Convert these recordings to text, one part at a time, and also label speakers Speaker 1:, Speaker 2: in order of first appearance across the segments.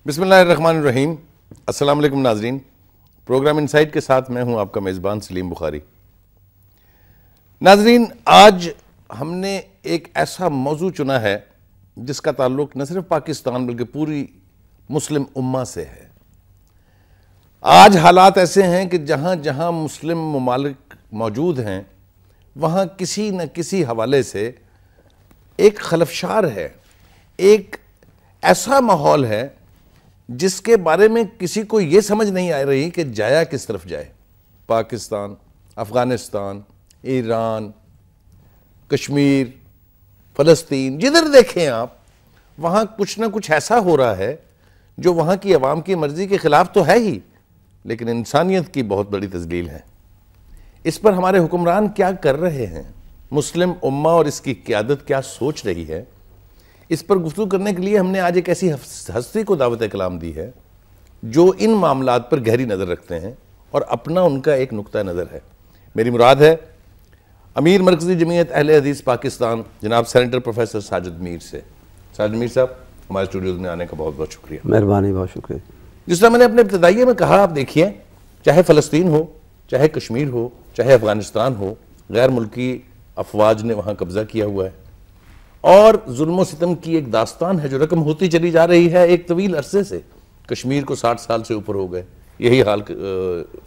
Speaker 1: بسم اللہ الرحمن الرحیم۔ السلام علیکم ناظرین، پروگرام انسائٹ کے ساتھ میں ہوں آپ کا میزبان سلیم بخاری۔ ناظرین، آج ہم نے ایک ایسا موضوع چنا ہے جس کا تعلق نہ صرف پاکستان بلکہ پوری مسلم امہ سے ہے۔ آج حالات ایسے ہیں کہ جہاں جہاں مسلم ممالک موجود ہیں وہاں کسی نہ کسی حوالے سے ایک خلفشار ہے، ایک ایسا ماحول ہے جس کے بارے میں کسی کو یہ سمجھ نہیں آ رہی کہ جایا کس طرف جائے۔ پاکستان، افغانستان، ایران، کشمیر، فلسطین، جدھر دیکھیں آپ وہاں کچھ نہ کچھ ایسا ہو رہا ہے جو وہاں کی عوام کی مرضی کے خلاف تو ہے ہی، لیکن انسانیت کی بہت بڑی تذلیل ہے۔ اس پر ہمارے حکمران کیا کر رہے ہیں، مسلم امہ اور اس کی قیادت کیا سوچ رہی ہے، اس پر گفتگو کرنے کے لیے ہم نے آج ایک ایسی ہستی کو دعوت کلام دی ہے جو ان معاملات پر گہری نظر رکھتے ہیں اور اپنا ان کا ایک نقطہ نظر ہے۔ میری مراد ہے امیر مرکزی جمعیت اہل حدیث پاکستان جناب سینیٹر پروفیسر ساجد میر سے۔ ساجد میر صاحب، ہمارے اسٹوڈیوز میں آنے کا بہت بہت شکریہ۔
Speaker 2: مہربانی، بہت شکریہ۔
Speaker 1: جس طرح میں نے اپنے ابتدائیے میں کہا، آپ دیکھیے، چاہے فلسطین ہو، چاہے کشمیر ہو، چاہے افغانستان ہو، غیر ملکی افواج نے وہاں قبضہ کیا ہوا ہے اور ظلم و ستم کی ایک داستان ہے جو رقم ہوتی چلی جا رہی ہے ایک طویل عرصے سے۔ کشمیر کو 60 سال سے اوپر ہو گئے، یہی حال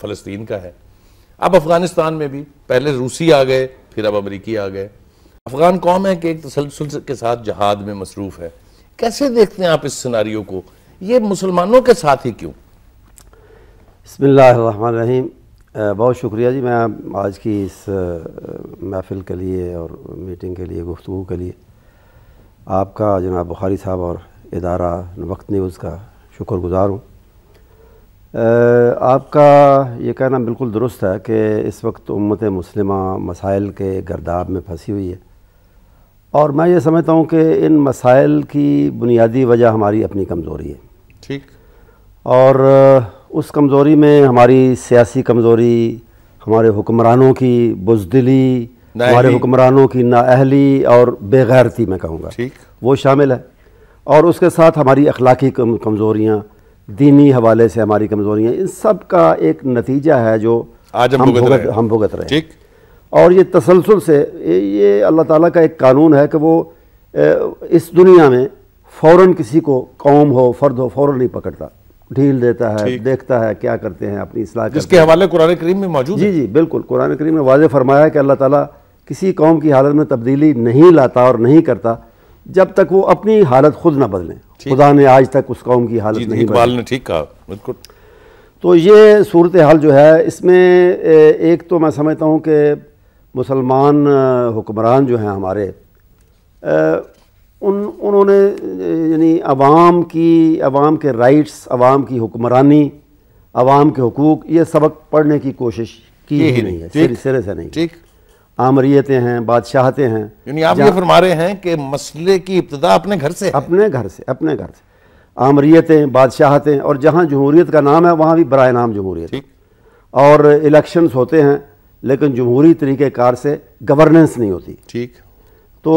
Speaker 1: فلسطین کا ہے۔ اب افغانستان میں بھی پہلے روسی آ گئے، پھر اب امریکی آ گئے۔ افغان قوم ہے کہ ایک تسلسل کے ساتھ جہاد میں مصروف ہے۔ کیسے دیکھتے ہیں آپ اس سیناریو کو؟ یہ مسلمانوں کے ساتھ ہی کیوں؟
Speaker 2: بسم اللہ الرحمن الرحیم۔ بہت شکریہ جی، میں آج کی اس محفل کے لیے اور میٹنگ کے لیے، گفتگو کے لیے آپ کا جناب بخاری صاحب اور ادارہ وقت نیوز کا شکر گزار ہوں۔ آپ کا یہ کہنا بالکل درست ہے کہ اس وقت امت مسلمہ مسائل کے گرداب میں پھنسی ہوئی ہے، اور میں یہ سمجھتا ہوں کہ ان مسائل کی بنیادی وجہ ہماری اپنی کمزوری ہے۔
Speaker 1: ٹھیک۔
Speaker 2: اور اس کمزوری میں ہماری سیاسی کمزوری، ہمارے حکمرانوں کی بزدلی، ہمارے حکمرانوں کی نااہلی اور بے غیرتی میں کہوں گا، وہ شامل ہے، اور اس کے ساتھ ہماری اخلاقی کمزوریاں، دینی حوالے سے ہماری کمزوریاں، ان سب کا ایک نتیجہ ہے جو
Speaker 1: آج ہم
Speaker 2: بھگت رہے ہیں۔ اور یہ تسلسل سے، یہ اللہ تعالیٰ کا ایک قانون ہے کہ وہ اس دنیا میں فوراً کسی کو، قوم ہو، فرد ہو، فوراً نہیں پکڑتا، ڈھیل دیتا ہے، دیکھتا ہے کیا کرتے ہیں، اپنی اصلاح کرتے ہیں،
Speaker 1: جس کے حوالے قرآن کریم میں موجود ہے۔
Speaker 2: جی بالکل، قرآن کریم میں واضح فرمایا ہے کہ اللہ تعالیٰ کسی قوم کی حالت میں تبدیلی نہیں لاتا اور نہیں کرتا جب تک وہ اپنی حالت خود نہ بدلیں۔ خدا نے آج تک اس قوم کی حالت نہیں بدلی۔
Speaker 1: نے ٹھیک کہا، بالکل۔
Speaker 2: تو یہ صورتحال جو ہے، اس میں ایک تو میں سمجھتا ہوں کہ مسلمان حکمران جو ہیں ہمارے، انہوں نے یعنی عوام کے رائٹس، عوام کی حکمرانی، عوام کے حقوق، یہ سبق پڑھنے کی کوشش کی ہی نہیں ہے، سرے سے نہیں۔
Speaker 1: ٹھیک۔
Speaker 2: آمریتیں ہیں، بادشاہتیں ہیں،
Speaker 1: یعنی آپ یہ فرما رہے ہیں کہ مسئلے کی ابتدا اپنے گھر سے ہے۔
Speaker 2: اپنے گھر سے آمریتیں، بادشاہتیں، اور جہاں جمہوریت کا نام ہے وہاں بھی برائے نام جمہوریت، اور الیکشنز ہوتے ہیں لیکن جمہوری طریقہ کار سے گورننس نہیں ہوتی۔
Speaker 1: ٹھیک۔
Speaker 2: تو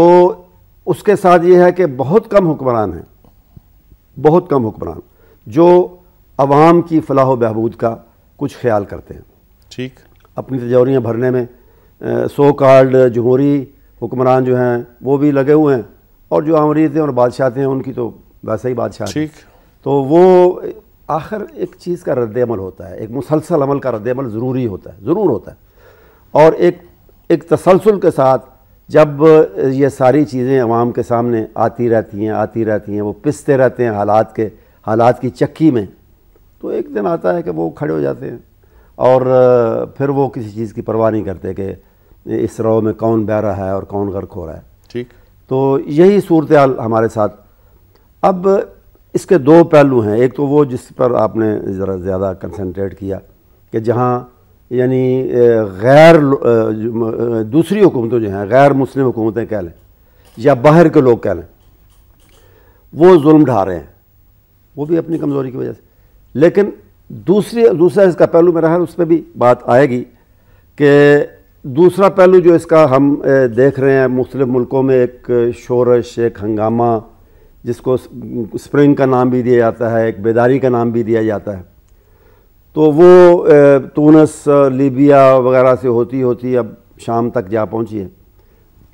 Speaker 2: اس کے ساتھ یہ ہے کہ بہت کم حکمران ہیں، بہت کم حکمران جو عوام کی فلاح و بہبود کا کچھ خیال کرتے ہیں۔
Speaker 1: ٹھیک۔
Speaker 2: اپنی تجوریاں بھرنے میں سو کالڈ جمہوری حکمران جو ہیں وہ بھی لگے ہوئے ہیں، اور جو آمریتیں اور بادشاہتیں ہیں ان کی تو ویسے ہی بادشاہ۔
Speaker 1: ٹھیک۔
Speaker 2: تو وہ آخر ایک چیز کا رد عمل ہوتا ہے، ایک مسلسل عمل کا رد عمل ضروری ہوتا ہے، ضرور ہوتا ہے، اور ایک تسلسل کے ساتھ جب یہ ساری چیزیں عوام کے سامنے آتی رہتی ہیں، وہ پستے رہتے ہیں حالات کی چکی میں، تو ایک دن آتا ہے کہ وہ کھڑے ہو جاتے ہیں، اور پھر وہ کسی چیز کی پرواہ نہیں کرتے کہ اس رو میں کون بہہ رہا ہے اور کون غرق ہو رہا ہے۔
Speaker 1: ٹھیک۔
Speaker 2: تو یہی صورتحال ہمارے ساتھ۔ اب اس کے دو پہلو ہیں، ایک تو وہ جس پر آپ نے ذرا زیادہ کنسنٹریٹ کیا کہ جہاں یعنی دوسری حکومتیں جو ہیں، غیر مسلم حکومتیں کہہ لیں یا باہر کے لوگ کہہ لیں، وہ ظلم ڈھا رہے ہیں، وہ بھی اپنی کمزوری کی وجہ سے۔ لیکن دوسرا اس کا پہلو میرا ہے، اس پہ بھی بات آئے گی کہ دوسرا پہلو جو اس کا ہم دیکھ رہے ہیں، مختلف ملکوں میں ایک شورش، ایک ہنگامہ، جس کو اسپرنگ کا نام بھی دیا جاتا ہے، ایک بیداری کا نام بھی دیا جاتا ہے، تو وہ تونس، لیبیا وغیرہ سے ہوتی ہوتی اب شام تک جا پہنچی ہے.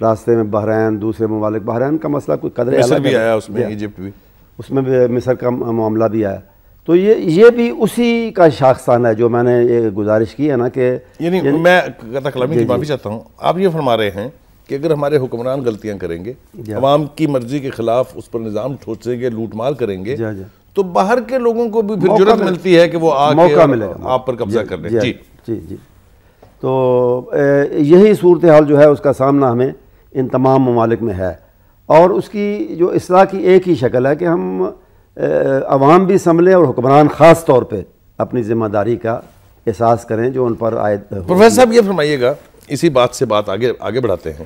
Speaker 2: راستے میں بحرین، دوسرے ممالک، بحرین کا مسئلہ کوئی قدرے
Speaker 1: مصر بھی آیا اس میں، ایجپٹ بھی،
Speaker 2: اس میں بھی مصر کا معاملہ بھی آیا. تو یہ بھی اسی کا شاخسان ہے جو میں نے یہ گزارش کی ہے نا کہ
Speaker 1: یعنی میں قطع کلامی کی معافی چاہتا ہوں، آپ یہ فرما رہے ہیں کہ اگر ہمارے حکمران غلطیاں کریں گے، عوام کی مرضی کے خلاف اس پر نظام ٹھوسیں گے، لوٹ مار کریں گے، تو باہر کے لوگوں کو بھی پھر جرأت ملتی ہے کہ وہ آ کے آپ پر قبضہ کر لیں.
Speaker 2: جی جی جی. تو یہی صورتحال جو ہے اس کا سامنا ہمیں ان تمام ممالک میں ہے، اور اس کی جو اصلاح کی ایک ہی شکل ہے کہ ہم عوام بھی سنبھلیں اور حکمران خاص طور پہ اپنی ذمہ داری کا احساس کریں جو ان پر عائد.
Speaker 1: پروفیسر صاحب یہ فرمائیے گا، اسی بات سے بات آگے بڑھاتے ہیں،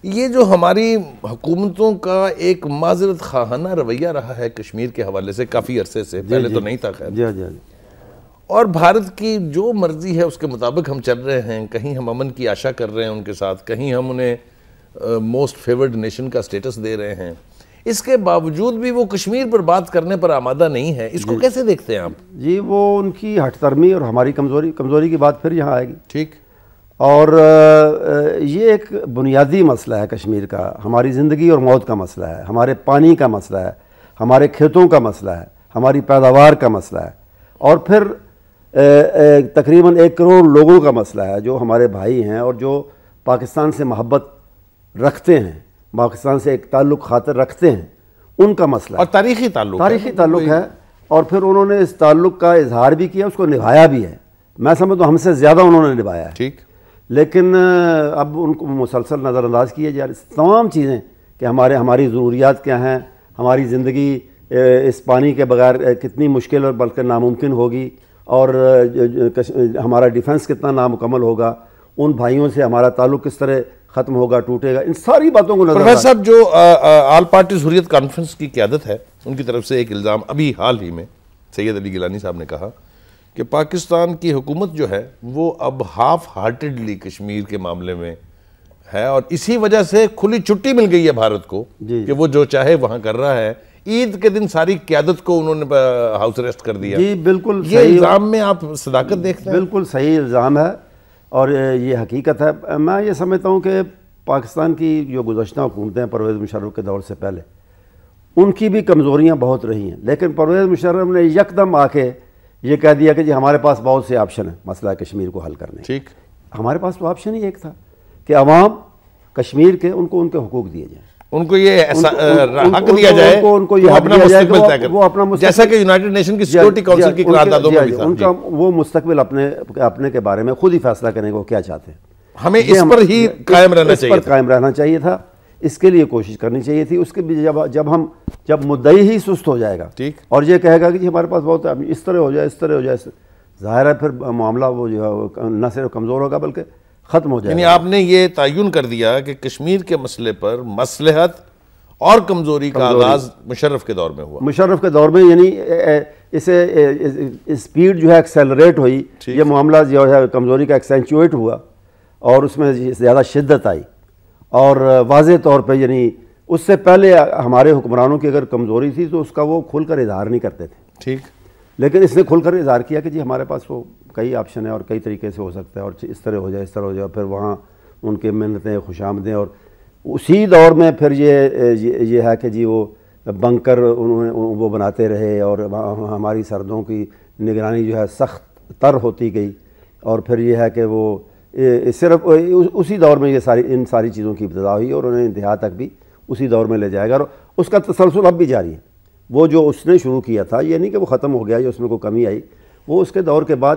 Speaker 1: یہ جو ہماری حکومتوں کا ایک معذرت خواہانہ رویہ رہا ہے کشمیر کے حوالے سے کافی عرصے سے، پہلے تو نہیں تھا خیر، اور بھارت کی جو مرضی ہے اس کے مطابق ہم چل رہے ہیں، کہیں ہم امن کی آشا کر رہے ہیں ان کے ساتھ، کہیں ہم انہیں موسٹ فیورڈ نیشن کا سٹیٹس دے رہے ہیں، اس کے باوجود بھی وہ کشمیر پر بات کرنے پر آمادہ نہیں ہے. اس کو کیسے دیکھتے ہیں آپ؟
Speaker 2: جی وہ ان کی ہٹ درمی اور ہماری کمزوری کی بات پھر یہاں آئے گی.
Speaker 1: ٹھیک.
Speaker 2: اور یہ ایک بنیادی مسئلہ ہے کشمیر کا، ہماری زندگی اور موت کا مسئلہ ہے، ہمارے پانی کا مسئلہ ہے، ہمارے کھیتوں کا مسئلہ ہے، ہماری پیداوار کا مسئلہ ہے، اور پھر تقریباً 1 کروڑ لوگوں کا مسئلہ ہے جو ہمارے بھائی ہیں اور جو پاکستان سے محبت رکھتے ہیں، پاکستان سے ایک تعلق خاطر رکھتے ہیں، ان کا مسئلہ
Speaker 1: اور تاریخی تعلق
Speaker 2: ہے. اور پھر انہوں نے اس تعلق کا اظہار بھی کیا، اس کو نبھایا بھی ہے. میں سمجھتا ہوں ہم سے زیادہ انہوں نے نبھایا ہے.
Speaker 1: ٹھیک.
Speaker 2: لیکن اب ان کو مسلسل نظر انداز کیے جا رہی تمام چیزیں کہ ہماری ضروریات کیا ہیں، ہماری زندگی اس پانی کے بغیر کتنی مشکل اور بلکہ ناممکن ہوگی، اور ہمارا ڈیفنس کتنا نامکمل ہوگا، ان بھائیوں سے ہمارا تعلق کس طرح ختم ہوگا، ٹوٹے گا، ان ساری باتوں کو
Speaker 1: پروفیسر صاحب جو آل پارٹیز حریت کانفرنس کی قیادت ہے، ان کی طرف سے ایک الزام ابھی حال ہی میں سید علی گیلانی صاحب نے کہا کہ پاکستان کی حکومت جو ہے وہ اب ہاف ہارٹیڈلی کشمیر کے معاملے میں ہے، اور اسی وجہ سے کھلی چھٹی مل گئی ہے بھارت کو کہ وہ جو چاہے وہاں کر رہا ہے. عید کے دن ساری قیادت کو انہوں نے ہاؤس اریسٹ کر دیا.
Speaker 2: جی بالکل.
Speaker 1: یہ الزام میں آپ صداقت دیکھتے ہیں؟
Speaker 2: بالکل صحیح الزام ہے اور یہ حقیقت ہے. میں یہ سمجھتا ہوں کہ پاکستان کی جو گزشتہ حکومتیں پرویز مشرف کے دور سے پہلے، ان کی بھی کمزوریاں بہت رہی ہیں، لیکن پرویز مشرف نے یکدم آ کے یہ کہہ دیا کہ جی ہمارے پاس بہت سے آپشن ہیں مسئلہ کشمیر کو حل کرنے.
Speaker 1: ٹھیک.
Speaker 2: ہمارے پاس تو آپشن ہی ایک تھا کہ عوام کشمیر کے ان کو ان کے حقوق دیے جائیں،
Speaker 1: ان کو یہ حق دیا جائے،
Speaker 2: ان کو یہ حق دیا جائے کہ وہ اپنا مستقبل،
Speaker 1: جیسا کہ یونائٹڈ نیشن کی سیکورٹی کونسل کی قراردادوں میں بھی تھا،
Speaker 2: ان کا وہ مستقبل اپنے کے بارے میں خود ہی فیصلہ کرنے کو کیا چاہتے ہیں.
Speaker 1: ہمیں اس پر ہی قائم
Speaker 2: رہنا چاہیے تھا، اس کے لیے کوشش کرنی چاہیے تھی. اس کے بھی جب مدعی ہی سست ہو جائے گا اور یہ کہے گا کہ جی ہمارے پاس بہت ہے، اس طرح ہو جائے، اس طرح ہو جائے، ظاہر ہے پھر معاملہ وہ جو ہے نہ صرف کمزور ہوگا بلکہ ختم ہو جائے گا.
Speaker 1: یعنی آپ نے یہ تعین کر دیا کہ کشمیر کے مسئلے پر مصلحت اور کمزوری کا آغاز مشرف کے دور میں ہوا.
Speaker 2: مشرف کے دور میں، یعنی اسے اسپیڈ جو ہے ایکسیلریٹ ہوئی، یہ معاملہ جو ہے کمزوری کا ایکسینچویٹ ہوا اور اس میں زیادہ شدت آئی. اور واضح طور پہ یعنی اس سے پہلے ہمارے حکمرانوں کی اگر کمزوری تھی تو اس کا وہ کھل کر اظہار نہیں کرتے تھے.
Speaker 1: ٹھیک.
Speaker 2: لیکن اس نے کھل کر اظہار کیا کہ جی ہمارے پاس وہ کئی آپشن ہیں اور کئی طریقے سے ہو سکتا ہے، اور اس طرح ہو جائے، اس طرح ہو جائے. پھر وہاں ان کے منتیں، خوشامدیں، اور اسی دور میں پھر یہ ہے کہ جی وہ بنکر وہ بناتے رہے اور ہماری سرحدوں کی نگرانی جو ہے سخت تر ہوتی گئی. اور پھر یہ ہے کہ وہ صرف اسی دور میں ان ساری چیزوں کی ابتدا ہوئی اور انہیں انتہا تک بھی اسی دور میں لے جائے گا، اور اس کا تسلسل اب بھی جاری ہے. وہ جو اس نے شروع کیا تھا یہ نہیں کہ وہ ختم ہو گیا یا اس میں کوئی کمی آئی، وہ اس کے دور کے بعد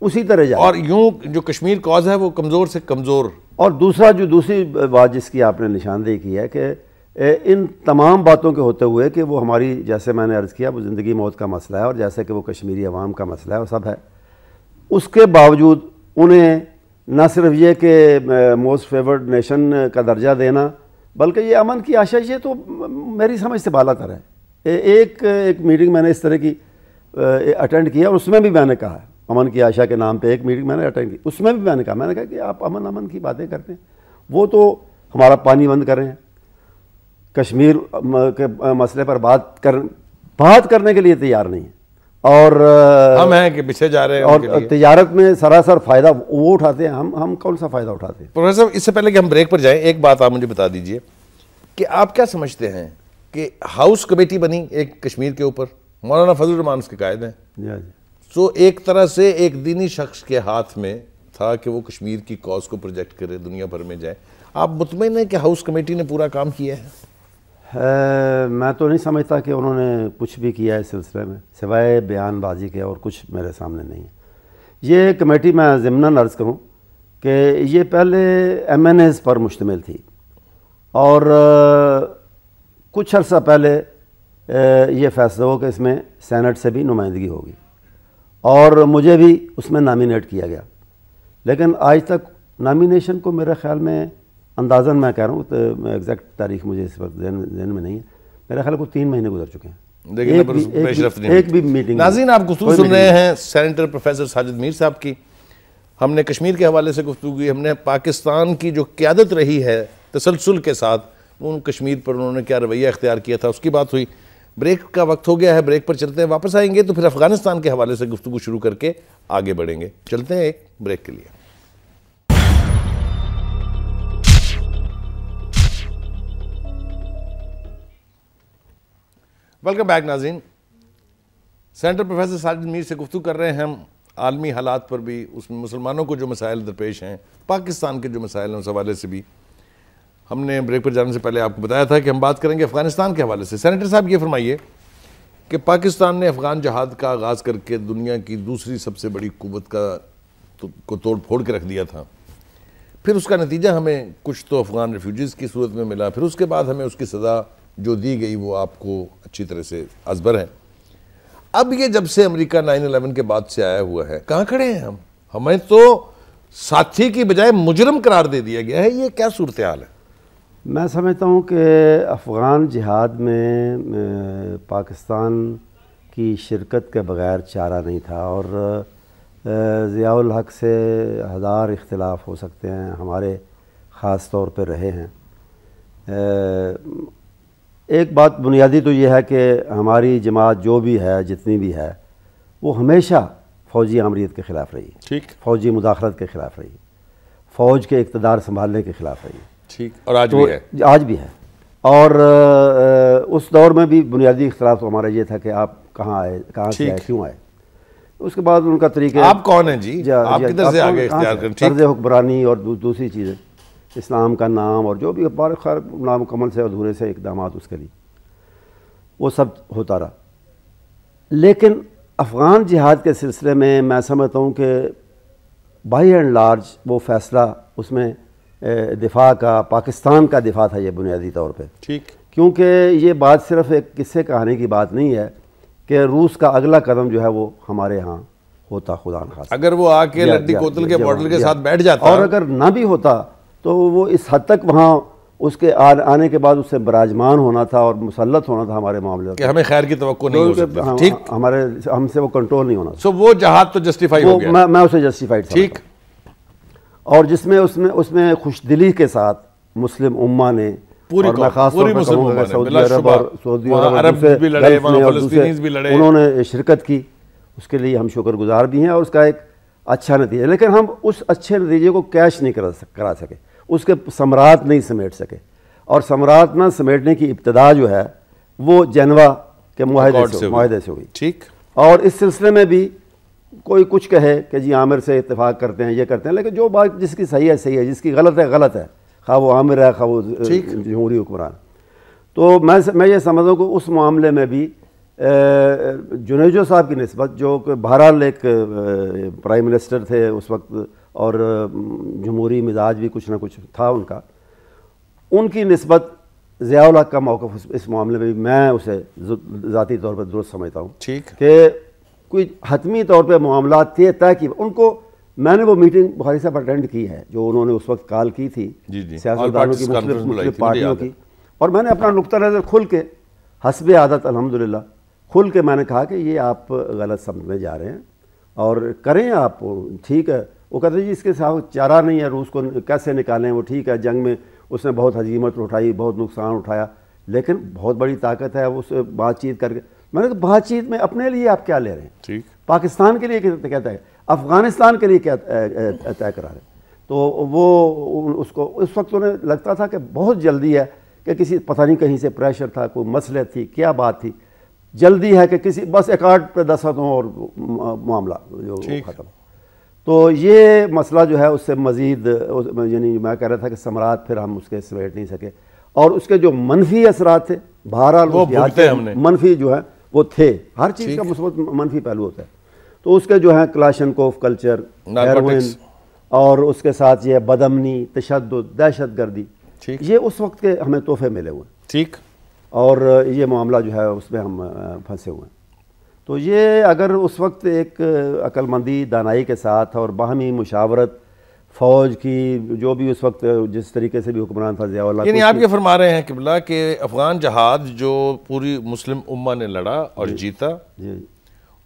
Speaker 2: اسی طرح جائے.
Speaker 1: اور یوں جو کشمیر کاز ہے وہ کمزور سے کمزور.
Speaker 2: اور دوسری بات جس کی آپ نے نشاندہی کی ہے کہ ان تمام باتوں کے ہوتے ہوئے کہ وہ ہماری، جیسے میں نے عرض کیا، وہ زندگی موت کا مسئلہ ہے، اور جیسے کہ وہ کشمیری عوام کا مسئلہ ہے، وہ سب ہے. اس کے باوجود انہیں نہ صرف یہ کہ موسٹ فیورڈ نیشن کا درجہ دینا، بلکہ یہ امن کی آشا، یہ تو میری سمجھ سے بالا تر ہے. ایک میٹنگ میں نے اس طرح کی اٹینڈ کیا اور اس میں بھی میں نے کہا ہے، امن کی آشا کے نام پہ ایک میٹنگ میں نے اٹینڈ کی، اس میں بھی میں نے کہا کہ آپ امن کی باتیں کرتے ہیں، وہ تو ہمارا پانی بند کر رہے ہیں. کشمیر کے مسئلے پر بات کرنے کے لیے تیار نہیں ہے، اور
Speaker 1: ہم ہیں کہ پیچھے جا رہے ہیں
Speaker 2: اور تجارت میں سراسر فائدہ وہ اٹھاتے ہیں، ہم کون سا فائدہ اٹھاتے ہیں؟
Speaker 1: پروفیسر صاحب، اس سے پہلے کہ ہم بریک پر جائیں، ایک بات آپ مجھے بتا دیجئے کہ آپ کیا سمجھتے ہیں کہ ہاؤس کمیٹی بنی ایک کشمیر کے اوپر، مولانا فضل الرحمان اس کے قائد ہیں، سو ایک طرح سے ایک دینی شخص کے ہاتھ میں تھا کہ وہ کشمیر کی کاز کو پروجیکٹ کرے، دنیا بھر میں جائے، آپ مطمئن ہیں کہ ہاؤس کمیٹی نے پورا کام کیا ہے؟
Speaker 2: میں تو نہیں سمجھتا کہ انہوں نے کچھ بھی کیا ہے اس سلسلے میں، سوائے بیان بازی کے، اور کچھ میرے سامنے نہیں ہے۔ یہ کمیٹی میں ضمناً عرض کروں کہ یہ پہلے ایم این ایز پر مشتمل تھی، اور کچھ عرصہ پہلے یہ فیصلہ ہو کہ اس میں سینٹ سے بھی نمائندگی ہوگی، اور مجھے بھی اس میں نامینیٹ کیا گیا، لیکن آج تک نامینیشن کو میرے خیال میں اندازاً میں کہہ رہا ہوں، تو ایگزیکٹ تاریخ مجھے اس وقت ذہن میں نہیں ہے، میرے خیال کو 3 مہینے گزر چکے ہیں، ایک بھی میٹنگ۔
Speaker 1: ناظرین، آپ گفتگو سن رہے ہیں سینیٹر پروفیسر ساجد میر صاحب کی۔ ہم نے کشمیر کے حوالے سے گفتگو کی، ہم نے پاکستان کی جو قیادت رہی ہے تسلسل کے ساتھ، ان کشمیر پر انہوں نے کیا رویہ اختیار کیا تھا، اس کی بات ہوئی۔ بریک کا وقت ہو گیا ہے، بریک پر چلتے ہیں، واپس آئیں گے تو پھر افغانستان کے حوالے سے گفتگو شروع کر کے آگے بڑھیں گے۔ چلتے ہیں ایک بریک کے لیے۔ ویلکم بیک ناظرین، سینیٹر پروفیسر ساجد میر سے گفتگو کر رہے ہیں ہم عالمی حالات پر بھی، اس میں مسلمانوں کو جو مسائل درپیش ہیں، پاکستان کے جو مسائل ہیں اس حوالے سے بھی۔ ہم نے بریک پر جانے سے پہلے آپ کو بتایا تھا کہ ہم بات کریں گے افغانستان کے حوالے سے۔ سینیٹر صاحب یہ فرمائیے کہ پاکستان نے افغان جہاد کا آغاز کر کے دنیا کی دوسری سب سے بڑی قوت کو توڑ پھوڑ کے رکھ دیا تھا، پھر اس کا نتیجہ ہمیں کچھ تو افغان ریفیوجیز کی صورت میں ملا، پھر اس کے بعد ہمیں اس کی سزا جو دی گئی وہ آپ کو اچھی طرح سے ازبر ہے۔ اب یہ جب سے امریکہ 9/11 کے بعد سے آیا ہوا ہے، کہاں کھڑے ہیں ہم؟ ہمیں تو ساتھی کی بجائے مجرم قرار دے دیا گیا ہے، یہ کیا صورتحال ہے؟
Speaker 2: میں سمجھتا ہوں کہ افغان جہاد میں پاکستان کی شرکت کے بغیر چارہ نہیں تھا، اور ضیاء الحق سے 1000 اختلاف ہو سکتے ہیں، ہمارے خاص طور پہ رہے ہیں۔ ایک بات بنیادی تو یہ ہے کہ ہماری جماعت جو بھی ہے، جتنی بھی ہے، وہ ہمیشہ فوجی آمریت کے خلاف رہی،
Speaker 1: ٹھیک،
Speaker 2: فوجی مداخلت کے خلاف رہی، فوج کے اقتدار سنبھالنے کے خلاف رہی،
Speaker 1: ٹھیک، اور آج بھی ہے،
Speaker 2: آج بھی ہے۔ اور اس دور میں بھی بنیادی اختلاف تو ہمارا یہ تھا کہ آپ کہاں آئے، کہاں سے آئے، کیوں آئے۔ اس کے بعد ان کا طریقہ،
Speaker 1: آپ کون ہیں جی، آپ کدھر سے آگے اختیار کریں،
Speaker 2: طرز حکمرانی اور دوسری چیزیں، اسلام کا نام اور جو بھی خیر نامکمل سے ادھورے سے اقدامات اس کے لیے، وہ سب ہوتا رہا۔ لیکن افغان جہاد کے سلسلے میں سمجھتا ہوں کہ بائی اینڈ لارج وہ فیصلہ اس میں دفاع کا، پاکستان کا دفاع تھا یہ بنیادی طور پہ،
Speaker 1: ٹھیک،
Speaker 2: کیونکہ یہ بات صرف ایک قصے کہانی کی بات نہیں ہے کہ روس کا اگلا قدم جو ہے وہ ہمارے ہاں ہوتا خدا نخواستہ،
Speaker 1: اگر وہ آ کے لڈی کوتل کے ماڈل کے ساتھ بیٹھ جاتا،
Speaker 2: اور اگر نہ بھی ہوتا تو وہ اس حد تک وہاں اس کے آنے کے بعد اس سے براجمان ہونا تھا اور مسلط ہونا تھا ہمارے معاملے
Speaker 1: کہ ہمیں خیر کی توقع نہیں ہو سکتی، ٹھیک،
Speaker 2: ہم سے وہ کنٹرول نہیں ہونا تھا۔
Speaker 1: سو وہ جہاد تو جسٹیفائی ہو گیا،
Speaker 2: میں اسے جسٹیفائڈ سمجھتا ہوں، ٹھیک، اور جس میں اس میں خوش دلی کے ساتھ مسلم امہ نے، اور میں خاص طور پر کہوں گا سعودی عرب اور دوسرے انہوں نے شرکت کی، اس کے لیے ہم شکر گزار بھی ہیں، اور اس کا ایک اچھا نتیجہ، لیکن ہم اس اچھے نتیجے کو کیش نہیں کرا سکے، اس کے ثمرات نہیں سمیٹ سکے، اور ثمرات نہ سمیٹنے کی ابتدا جو ہے وہ جنیوا کے معاہدے سے ہوئی،
Speaker 1: ٹھیک،
Speaker 2: اور اس سلسلے میں بھی کوئی کچھ کہے کہ جی عامر سے اتفاق کرتے ہیں، یہ کرتے ہیں، لیکن جو بات جس کی صحیح ہے صحیح ہے، جس کی غلط ہے غلط ہے، خواہ وہ عامر ہے خواہ وہ جمہوری حکمران۔ تو میں یہ سمجھتا ہوں کہ اس معاملے میں بھی جنیجو صاحب کی نسبت، جو کہ بہرحال ایک پرائم منسٹر تھے اس وقت اور جمہوری مزاج بھی کچھ نہ کچھ تھا ان کا، ان کی نسبت ضیاء الحق کا موقف اس معاملے میں بھی میں اسے ذاتی طور پر درست سمجھتا ہوں،
Speaker 1: ٹھیک،
Speaker 2: کہ کوئی حتمی طور پہ معاملات طے کی ان کو، میں نے وہ میٹنگ بخاری صاحب اٹینڈ کی ہے جو انہوں نے اس وقت کال کی تھی سیاستدانوں کی، مختلف پارٹیوں کی، اور میں نے اپنا نقطہ نظر کھل کے حسب عادت الحمدللہ کھل کے میں نے کہا کہ یہ آپ غلط سمجھ میں جا رہے ہیں اور کریں آپ، ٹھیک ہے۔ وہ کہتے ہیں جی اس کے ساتھ چارہ نہیں ہے، روس کو کیسے نکالیں، وہ ٹھیک ہے جنگ میں اس نے بہت ہزیمت اٹھائی، بہت نقصان اٹھایا، لیکن بہت بڑی طاقت ہے اس بات چیت کر کے. میں نے کہا بات چیت میں اپنے لیے آپ کیا لے رہے ہیں؟
Speaker 1: ٹھیک.
Speaker 2: پاکستان کے لیے کہتا ہے, افغانستان کے لیے کیا طے کرا رہے ہیں. تو وہ اس کو اس وقت انہیں لگتا تھا کہ بہت جلدی ہے, کہ کسی پتہ نہیں کہیں سے پریشر تھا, کوئی مسئلہ تھی, کیا بات تھی, جلدی ہے کہ کسی بس ایکارڈ پہ دستخط ہوں اور معاملہ جو ختم. تو یہ مسئلہ جو ہے اس سے مزید, یعنی میں کہہ رہا تھا کہ ثمرات پھر ہم اس کے سمیٹ نہیں سکے, اور اس کے جو منفی اثرات تھے بہرحال منفی جو ہے وہ تھے. ہر چیز کا مثبت منفی پہلو ہوتا ہے. تو اس کے جو ہے کلاشنکوف کلچر, ہیروئن, اور اس کے ساتھ یہ بدامنی, تشدد, دہشت گردی, یہ اس وقت کے ہمیں تحفے ملے ہوئے ہیں.
Speaker 1: ٹھیک.
Speaker 2: اور یہ معاملہ جو ہے اس میں ہم پھنسے ہوئے ہیں. تو یہ اگر اس وقت ایک عقل مندی, دانائی کے ساتھ اور باہمی مشاورت, فوج کی جو بھی اس وقت جس طریقے سے بھی حکمران تھا ضیاء اللہ,
Speaker 1: یعنی آپ یہ فرما رہے ہیں قبلہ کہ افغان جہاد جو پوری مسلم امہ نے لڑا اور جیتا,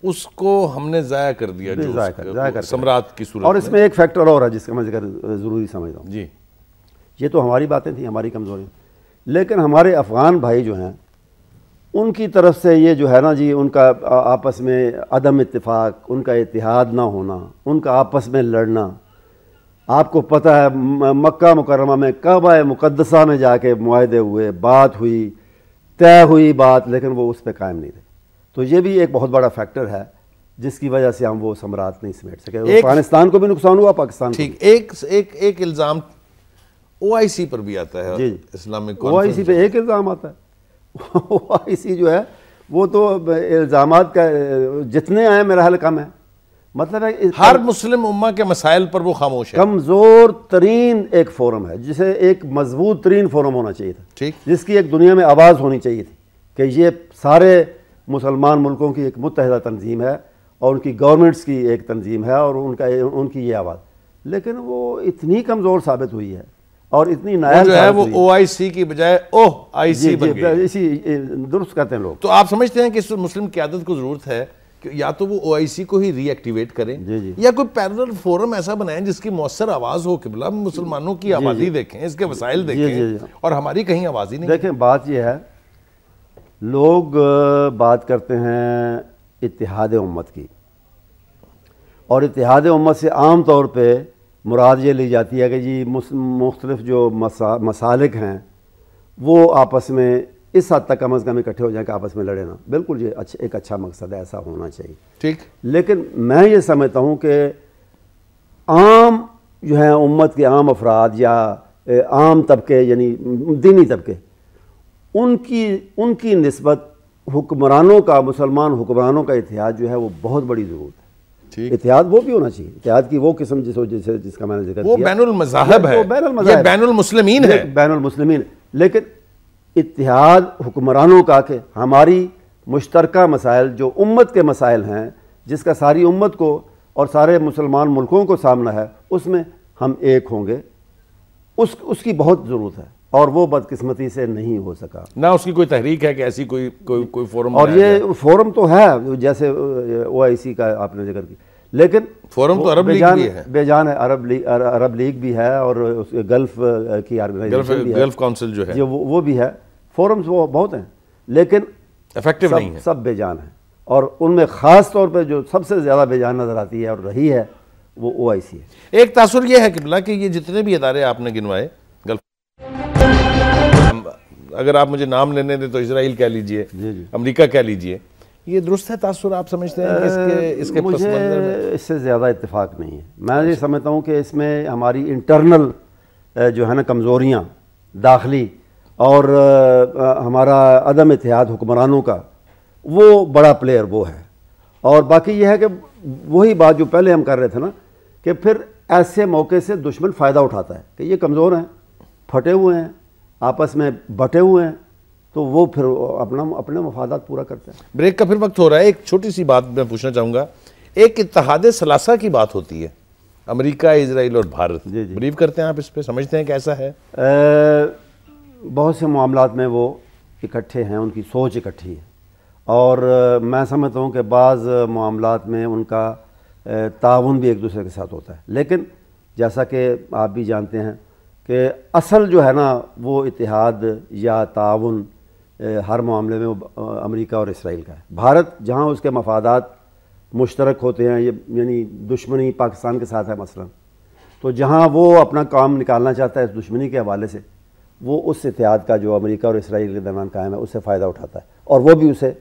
Speaker 1: اس کو ہم نے ضائع کر دیا جو ثمرات کی صورت.
Speaker 2: اور اس میں ایک فیکٹر اور ہے جس کا میں ذکر ضروری سمجھتا ہوں.
Speaker 1: جی,
Speaker 2: یہ تو ہماری باتیں تھیں, ہماری کمزوری, لیکن ہمارے افغان بھائی جو ہیں ان کی طرف سے یہ جو ہے نا جی, ان کا آپس میں عدم اتفاق, ان کا اتحاد نہ ہونا, ان کا آپس میں لڑنا. آپ کو پتہ ہے مکہ مکرمہ میں کعبہ مقدسہ میں جا کے معاہدے ہوئے, بات ہوئی, طے ہوئی بات, لیکن وہ اس پہ قائم نہیں رہے. تو یہ بھی ایک بہت بڑا فیکٹر ہے جس کی وجہ سے ہم وہ ثمرات نہیں سمیٹ سکے. افغانستان کو بھی نقصان ہوا, پاکستان کو.
Speaker 1: ٹھیک. ایک الزام OIC پر بھی آتا ہے.
Speaker 2: جی,
Speaker 1: اسلامک
Speaker 2: OIC پہ ایک الزام آتا ہے. OIC جو ہے وہ تو الزامات کا جتنے آئے میرا حل کم ہے. مطلب ہے
Speaker 1: ہر مسلم امہ کے مسائل پر وہ خاموش ہے.
Speaker 2: کمزور ترین ایک فورم ہے جسے ایک مضبوط ترین فورم ہونا چاہیے تھا.
Speaker 1: ٹھیک.
Speaker 2: جس کی ایک دنیا میں آواز ہونی چاہیے تھی کہ یہ سارے مسلمان ملکوں کی ایک متحدہ تنظیم ہے اور ان کی گورنمنٹس کی ایک تنظیم ہے اور ان کی یہ آواز. لیکن وہ اتنی کمزور ثابت ہوئی ہے اور اتنی نایاب
Speaker 1: جو ہے وہ OIC کی بجائے OIC بن گئی.
Speaker 2: اسی درست کہتے ہیں لوگ.
Speaker 1: تو آپ سمجھتے ہیں کہ اس مسلم قیادت کو ضرورت ہے کہ یا تو وہ OIC کو ہی ری ایکٹیویٹ کریں, یا کوئی پیرلل فورم ایسا بنائیں جس کی مؤثر آواز ہو. قبلہ مسلمانوں کی آبادی دیکھیں, اس کے وسائل دیکھیں, اور ہماری کہیں آواز ہی نہیں.
Speaker 2: دیکھیں بات یہ ہے, لوگ بات کرتے ہیں اتحاد امت کی, اور اتحاد امت سے عام طور پہ مراد یہ لی جاتی ہے کہ جی مختلف جو مسالک ہیں وہ آپس میں اس حد تک کم از کم اکٹھے ہو جائیں کہ آپس میں لڑے نا. بالکل یہ ایک اچھا مقصد ہے, ایسا ہونا چاہیے.
Speaker 1: ٹھیک.
Speaker 2: لیکن میں یہ سمجھتا ہوں کہ عام جو ہیں امت کے عام افراد یا عام طبقے, یعنی دینی طبقے, ان کی نسبت حکمرانوں کا, مسلمان حکمرانوں کا اتحاد جو ہے وہ بہت بڑی ضرورت ہے. اتحاد وہ بھی ہونا چاہیے, اتحاد کی وہ قسم جس کا میں نے ذکر کیا,
Speaker 1: وہ بین المذاہب ہے, یہ بین المسلمین ہے,
Speaker 2: بین المسلمین. لیکن اتحاد حکمرانوں کا کہ ہماری مشترکہ مسائل جو امت کے مسائل ہیں, جس کا ساری امت کو اور سارے مسلمان ملکوں کو سامنا ہے, اس میں ہم ایک ہوں گے, اس کی بہت ضرورت ہے. اور وہ بدقسمتی سے نہیں ہو سکا.
Speaker 1: نہ اس کی کوئی تحریک ہے کہ ایسی کوئی فورم,
Speaker 2: اور یہ فورم تو ہے جیسے OIC کا آپ نے ذکر کیا, لیکن
Speaker 1: فورم تو عرب لیگ بھی ہے,
Speaker 2: بے جان ہے. عرب لیگ بھی ہے, اور گلف کی آرگنائزیشن بھی ہے,
Speaker 1: گلف کونسل جو ہے
Speaker 2: وہ بھی ہے. فورمز وہ بہت ہیں لیکن
Speaker 1: افیکٹو نہیں ہیں,
Speaker 2: سب بے جان ہیں. اور ان میں خاص طور پہ جو سب سے زیادہ بے جان نظر آتی ہے اور رہی ہے وہ OIC ہے.
Speaker 1: ایک تاثر یہ ہے قبلہ کہ یہ جتنے بھی ادارے آپ نے گنوائے, اگر آپ مجھے نام لینے دیں تو اسرائیل کہہ لیجئے, امریکہ کہہ لیجئے, یہ درست ہے تاثر آپ سمجھتے ہیں کہ اس کے پس منظر میں؟
Speaker 2: اس سے زیادہ اتفاق نہیں ہے. میں یہ سمجھتا ہوں کہ اس میں ہماری انٹرنل جو ہے نا کمزوریاں داخلی, اور ہمارا عدم اتحاد حکمرانوں کا, وہ بڑا پلیئر وہ ہے. اور باقی یہ ہے کہ وہی بات جو پہلے ہم کر رہے تھے نا, کہ پھر ایسے موقع سے دشمن فائدہ اٹھاتا ہے کہ یہ کمزور ہیں, پھٹے ہوئے ہیں, آپس میں بٹے ہوئے ہیں, تو وہ پھر اپنے مفادات پورا کرتے ہیں.
Speaker 1: بریک کا پھر وقت ہو رہا ہے. ایک چھوٹی سی بات میں پوچھنا چاہوں گا. ایک اتحاد ثلاثہ کی بات ہوتی ہے, امریکہ, اسرائیل اور بھارت. بلیو کرتے ہیں آپ اس پہ, سمجھتے ہیں کہ ایسا ہے؟
Speaker 2: بہت سے معاملات میں وہ اکٹھے ہیں, ان کی سوچ اکٹھی ہے, اور میں سمجھتا ہوں کہ بعض معاملات میں ان کا تعاون بھی ایک دوسرے کے ساتھ ہوتا ہے. لیکن جیسا کہ آپ بھی جانتے ہیں کہ اصل جو ہے نا وہ اتحاد یا تعاون ہر معاملے میں وہ امریکہ اور اسرائیل کا ہے. بھارت جہاں اس کے مفادات مشترک ہوتے ہیں، یعنی دشمنی پاکستان کے ساتھ ہے مثلا، تو جہاں وہ اپنا کام نکالنا چاہتا ہے اس دشمنی کے حوالے سے، وہ اس اتحاد کا جو امریکہ اور اسرائیل کے درمیان قائم ہے اس سے فائدہ اٹھاتا ہے، اور وہ بھی اسے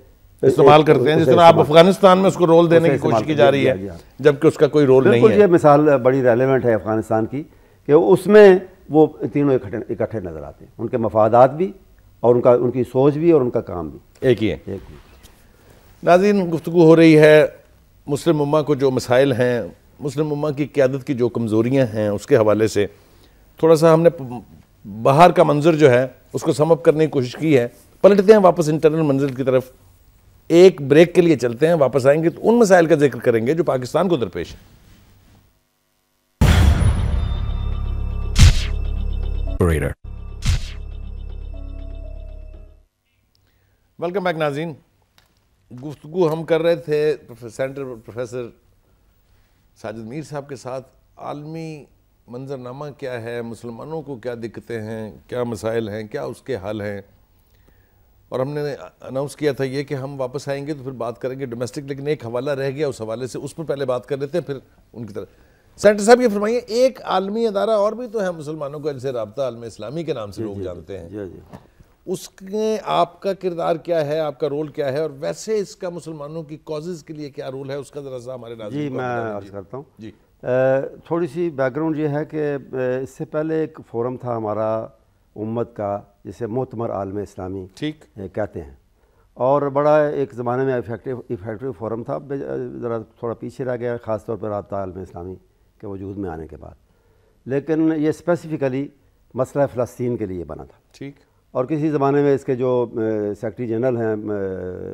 Speaker 1: استعمال کرتے ہیں. جس طرح آپ افغانستان میں اس کو رول دینے کی کوشش کی جا رہی ہے جبکہ اس کا کوئی رول نہیں ہے.
Speaker 2: بالکل، یہ مثال بڑی ریلیونٹ ہے افغانستان کی کہ اس میں وہ تینوں اکٹھے نظر آتے ہیں، ان کے مفادات بھی اور ان کی سوچ بھی اور ان کا کام بھی
Speaker 1: ایک ہی ہے. ناظرین، گفتگو ہو رہی ہے مسلم امہ کو جو مسائل ہیں، مسلم امہ کی قیادت کی جو کمزوریاں ہیں اس کے حوالے سے. تھوڑا سا ہم نے باہر کا منظر جو ہے اس کو سم اپ کرنے کی کوشش کی ہے. پلٹتے ہیں واپس انٹرنل منظر کی طرف. ایک بریک کے لیے چلتے ہیں، واپس آئیں گے تو ان مسائل کا ذکر کریں گے جو پاکستان کو درپیش ہیں. ویلکم بیک ناظرین. گفتگو ہم کر رہے تھے سینٹر پروفیسر ساجد میر صاحب کے ساتھ. عالمی منظرنامہ کیا ہے، مسلمانوں کو کیا دقتیں ہیں، کیا مسائل ہیں، کیا اس کے حل ہیں. اور ہم نے اناؤنس کیا تھا یہ کہ ہم واپس آئیں گے تو پھر بات کریں گے ڈومیسٹک، لیکن ایک حوالہ رہ گیا اس حوالے سے، اس پر پہلے بات کر لیتے ہیں پھر ان کی طرف. سینٹر صاحب یہ فرمائیے، ایک عالمی ادارہ اور بھی تو ہے مسلمانوں کا جسے رابطہ عالم اسلامی کے نام سے لوگ جانتے ہیں. اس میں آپ کا کردار کیا ہے، آپ کا رول کیا ہے، اور ویسے اس کا مسلمانوں کی کازز کے لیے کیا رول ہے، اس کا ذرا سا ہمارے ناظرین کو.
Speaker 2: میں عرض کرتا ہوں.
Speaker 1: جی،
Speaker 2: تھوڑی سی بیک گراؤنڈ یہ ہے کہ اس سے پہلے ایک فورم تھا ہمارا امت کا جسے مؤتمر عالم اسلامی
Speaker 1: ٹھیک
Speaker 2: کہتے ہیں، اور بڑا ایک زمانے میں افیکٹو فورم تھا. ذرا تھوڑا پیچھے رہ گیا، خاص طور پر رابطہ عالم اسلامی کے وجود میں آنے کے بعد. لیکن یہ اسپیسیفکلی مسئلہ فلسطین کے لیے بنا تھا.
Speaker 1: ٹھیک.
Speaker 2: اور کسی زمانے میں اس کے جو سیکرٹری جنرل ہیں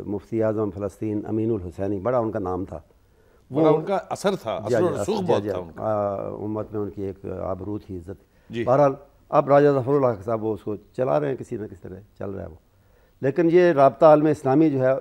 Speaker 2: مفتی اعظم فلسطین امین الحسینی، بڑا ان کا نام تھا،
Speaker 1: وہ ان کا اثر تھا، اثر و رسوخ بہت تھا ان کا.
Speaker 2: امت میں ان کی ایک آبرو تھی، عزت.
Speaker 1: جی.
Speaker 2: بہرحال اب راجہ ظفر اللہ صاحب وہ اس کو چلا رہے ہیں، کسی نہ کسی طرح چل رہا ہے وہ. لیکن یہ رابطہ عالم اسلامی جو ہے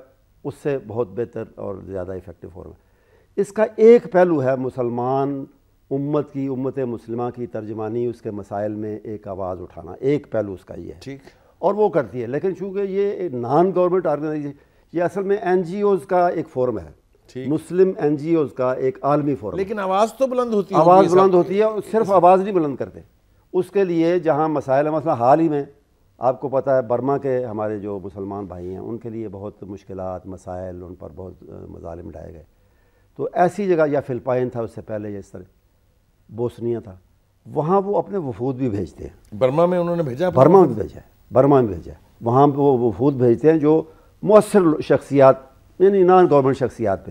Speaker 2: اس سے بہت بہتر اور زیادہ افیکٹو فورم ہے. اس کا ایک پہلو ہے مسلمان امت کی، امت مسلمہ کی ترجمانی، اس کے مسائل میں ایک آواز اٹھانا. ایک پہلو اس کا یہ ہے.
Speaker 1: ٹھیک.
Speaker 2: اور وہ کرتی ہے. لیکن چونکہ یہ نان گورنمنٹ آرگنائزیشن، یہ اصل میں این جی اوز کا ایک فورم ہے، مسلم این جی اوز کا ایک عالمی فورم.
Speaker 1: لیکن آواز تو بلند ہوتی ہے.
Speaker 2: آواز بلند ہوتی ہے. صرف آواز نہیں بلند کرتے، اس کے لیے جہاں مسائل، مثلا حال ہی میں آپ کو پتہ ہے برما کے ہمارے جو مسلمان بھائی ہیں ان کے لیے بہت مشکلات، مسائل، ان پر بہت مظالم ڈھائے گئے. تو ایسی جگہ، یا فلپائن تھا اس سے پہلے، یہ اس طرح بوسنیا تھا، وہاں وہ اپنے وفود بھی بھیجتے ہیں.
Speaker 1: برما میں انہوں نے بھیجا،
Speaker 2: برما میں بھیجا ہے، برما میں بھیجا ہے. وہاں وہ وفود بھیجتے ہیں جو مؤثر شخصیات، یعنی نان گورنمنٹ شخصیات پہ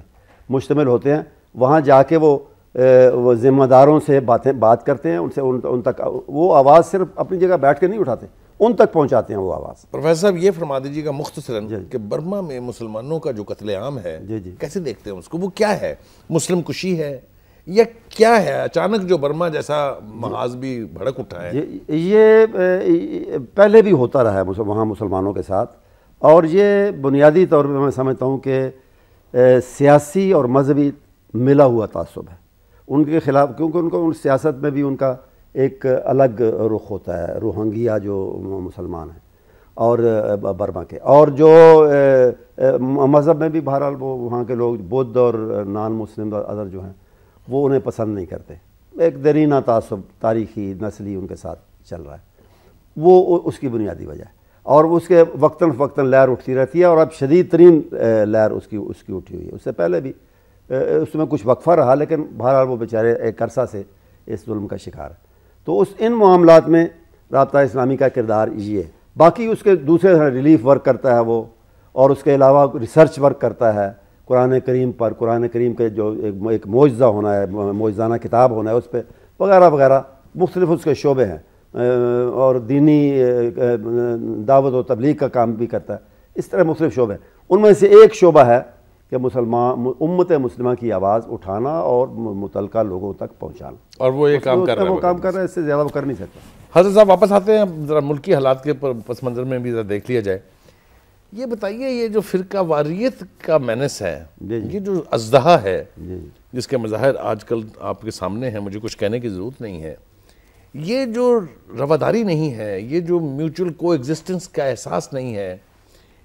Speaker 2: مشتمل ہوتے ہیں. وہاں جا کے وہ ذمہ داروں سے بات کرتے ہیں، ان سے ان تک وہ آواز صرف اپنی جگہ بیٹھ کے نہیں اٹھاتے، ان تک پہنچاتے ہیں وہ آواز.
Speaker 1: پروفیسر صاحب یہ فرما دیجیے گا مختصراً کہ برما میں مسلمانوں کا جو قتل عام ہے کیسے دیکھتے ہیں اس کو؟ وہ کیا ہے؟ مسلم کشی ہے یا کیا ہے؟ اچانک جو برما جیسا محاذ بھی بھڑک اٹھا ہے.
Speaker 2: یہ پہلے بھی ہوتا رہا ہے وہاں مسلمانوں کے ساتھ، اور یہ بنیادی طور پہ میں سمجھتا ہوں کہ سیاسی اور مذہبی ملا ہوا تعصب ہے ان کے خلاف، کیونکہ ان کو ان سیاست میں بھی ان کا ایک الگ رخ ہوتا ہے. روہنگیا جو مسلمان ہیں اور برما کے، اور جو مذہب میں بھی بہرحال وہ وہاں کے لوگ بدھ اور نان مسلم ادر جو ہیں وہ انہیں پسند نہیں کرتے. ایک دیرینہ تعصب تاریخی نسلی ان کے ساتھ چل رہا ہے، وہ اس کی بنیادی وجہ ہے. اور اس کے وقتاً فوقتاً لہر اٹھتی رہتی ہے، اور اب شدید ترین لہر اس کی اٹھی ہوئی ہے. اس سے پہلے بھی اس میں کچھ وقفہ رہا، لیکن بہرحال وہ بیچارے ایک عرصہ سے اس ظلم کا شکار ہے. تو ان معاملات میں رابطہ اسلامی کا کردار یہ ہے. باقی اس کے دوسرے ریلیف ورک کرتا ہے وہ، اور اس کے علاوہ ریسرچ ورک کرتا ہے قرآن کریم پر. قرآن کریم کے جو ایک معجزہ ہونا ہے، معجزانہ کتاب ہونا ہے اس پہ، وغیرہ وغیرہ مختلف اس کے شعبے ہیں. اور دینی دعوت و تبلیغ کا کام بھی کرتا ہے. اس طرح مختلف شعبے ہیں. ان میں سے ایک شعبہ ہے کہ امت مسلمہ کی آواز اٹھانا اور متعلقہ لوگوں تک پہنچانا. اور
Speaker 1: وہ یہ کام کر رہا ہے،
Speaker 2: وہ کام کر رہا ہے. اس سے زیادہ وہ کر نہیں سکتا.
Speaker 1: حضرت صاحب واپس آتے ہیں، ذرا ملکی حالات کے پس منظر میں بھی ذرا دیکھ لیا جائے. یہ بتائیے، یہ جو فرقہ واریت کا مینس ہے، یہ جو ازدہا ہے جس کے مظاہر آج کل آپ کے سامنے ہیں، مجھے کچھ کہنے کی ضرورت نہیں ہے. یہ جو رواداری نہیں ہے، یہ جو میوچل کو ایگزسٹنس کا احساس نہیں ہے،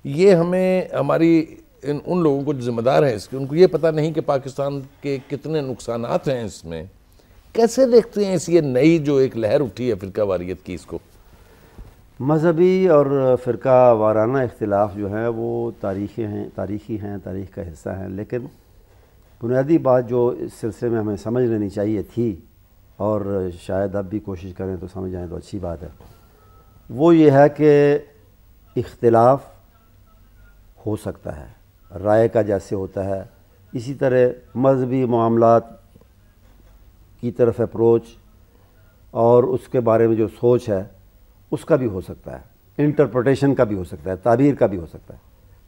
Speaker 1: یہ ہمیں ہماری ان لوگوں کو جو ذمہ دار ہیں اس کے، ان کو یہ پتہ نہیں کہ پاکستان کے کتنے نقصانات ہیں اس میں. کیسے دیکھتے ہیں اس یہ نئی جو ایک لہر اٹھی ہے فرقہ واریت کی، اس کو؟
Speaker 2: مذہبی اور فرقہ وارانہ اختلاف جو ہیں وہ تاریخی ہیں، تاریخ کا حصہ ہیں، لیکن بنیادی بات جو اس سلسلے میں ہمیں سمجھ لینی چاہیے تھی، اور شاید اب بھی کوشش کریں تو سمجھ آئیں تو اچھی بات ہے، وہ یہ ہے کہ اختلاف ہو سکتا ہے، رائے کا جیسے ہوتا ہے اسی طرح مذہبی معاملات کی طرف اپروچ اور اس کے بارے میں جو سوچ ہے اس کا بھی ہو سکتا ہے، انٹرپریٹیشن کا بھی ہو سکتا ہے، تعبیر کا بھی ہو سکتا ہے،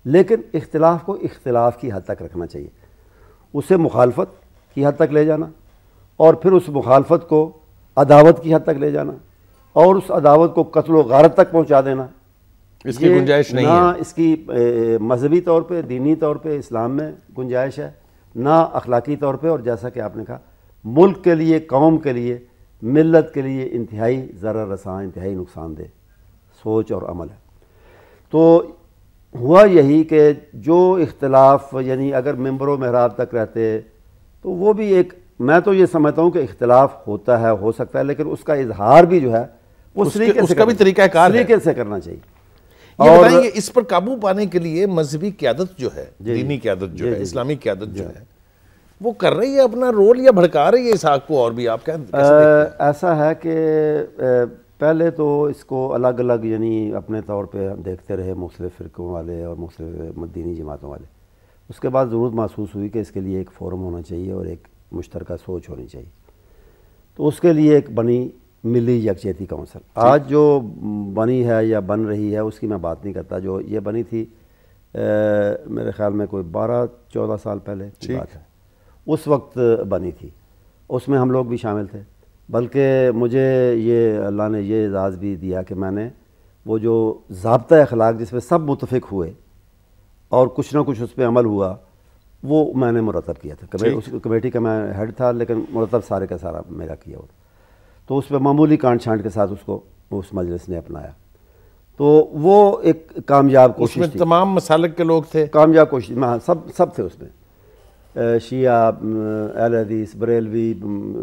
Speaker 2: لیکن اختلاف کو اختلاف کی حد تک رکھنا چاہیے، اسے مخالفت کی حد تک لے جانا، اور پھر اس مخالفت کو عداوت کی حد تک لے جانا، اور اس عداوت کو قتل و غارت تک پہنچا دینا،
Speaker 1: اس کی گنجائش نہیں ہے.
Speaker 2: نہ اس کی مذہبی طور پہ، دینی طور پہ اسلام میں گنجائش ہے، نہ اخلاقی طور پہ، اور جیسا کہ آپ نے کہا ملک کے لیے، قوم کے لیے، ملت کے لیے انتہائی ضرر رساں، انتہائی نقصان دہ سوچ اور عمل ہے. تو ہوا یہی کہ جو اختلاف یعنی اگر ممبر و محراب تک رہتے تو وہ بھی ایک، میں تو یہ سمجھتا ہوں کہ اختلاف ہوتا ہے، ہو سکتا ہے، لیکن اس کا اظہار بھی جو ہے وہ
Speaker 1: اس کا بھی طریقہ کار ہے،
Speaker 2: طریقے سے کرنا چاہیے.
Speaker 1: یہ بتائیں کہ اس پر قابو پانے کے لیے مذہبی قیادت جو ہے، دینی قیادت جو ہے، اسلامی قیادت جو ہے، وہ کر رہی ہے اپنا رول یا بھڑکا رہی ہے اس آگ کو؟ اور بھی آپ کیسے دیکھتے ہیں؟
Speaker 2: ایسا ہے کہ پہلے تو اس کو الگ الگ یعنی اپنے طور پہ ہم دیکھتے رہے، مختلف فرقوں والے اور مختلف دینی جماعتوں والے. اس کے بعد ضرورت محسوس ہوئی کہ اس کے لیے ایک فورم ہونا چاہیے اور ایک مشترکہ سوچ ہونی چاہیے. تو اس کے لیے ایک بنی ملی یکجہتی کونسل. آج جو بنی ہے یا بن رہی ہے اس کی میں بات نہیں کرتا، جو یہ بنی تھی میرے خیال میں کوئی 12-14 سال پہلے کی بات ہے، اس وقت بنی تھی. اس میں ہم لوگ بھی شامل تھے، بلکہ مجھے یہ اللہ نے یہ اعزاز بھی دیا کہ میں نے وہ جو ضابطہ اخلاق جس پہ سب متفق ہوئے اور کچھ نہ کچھ اس پہ عمل ہوا، وہ میں نے مرتب کیا تھا. اس کمیٹی کا میں ہیڈ تھا، لیکن مرتب سارے کا سارا میرا کیا ہوا. تو اس پہ معمولی کانٹ چھانٹ کے ساتھ اس کو اس مجلس نے اپنایا. تو وہ ایک کامیاب کوشش تھی.
Speaker 1: اس میں تمام مسالک کے لوگ تھے؟
Speaker 2: کامیاب کوشش، سب تھے اس میں، شیعہ، اہل حدیث، بریلوی،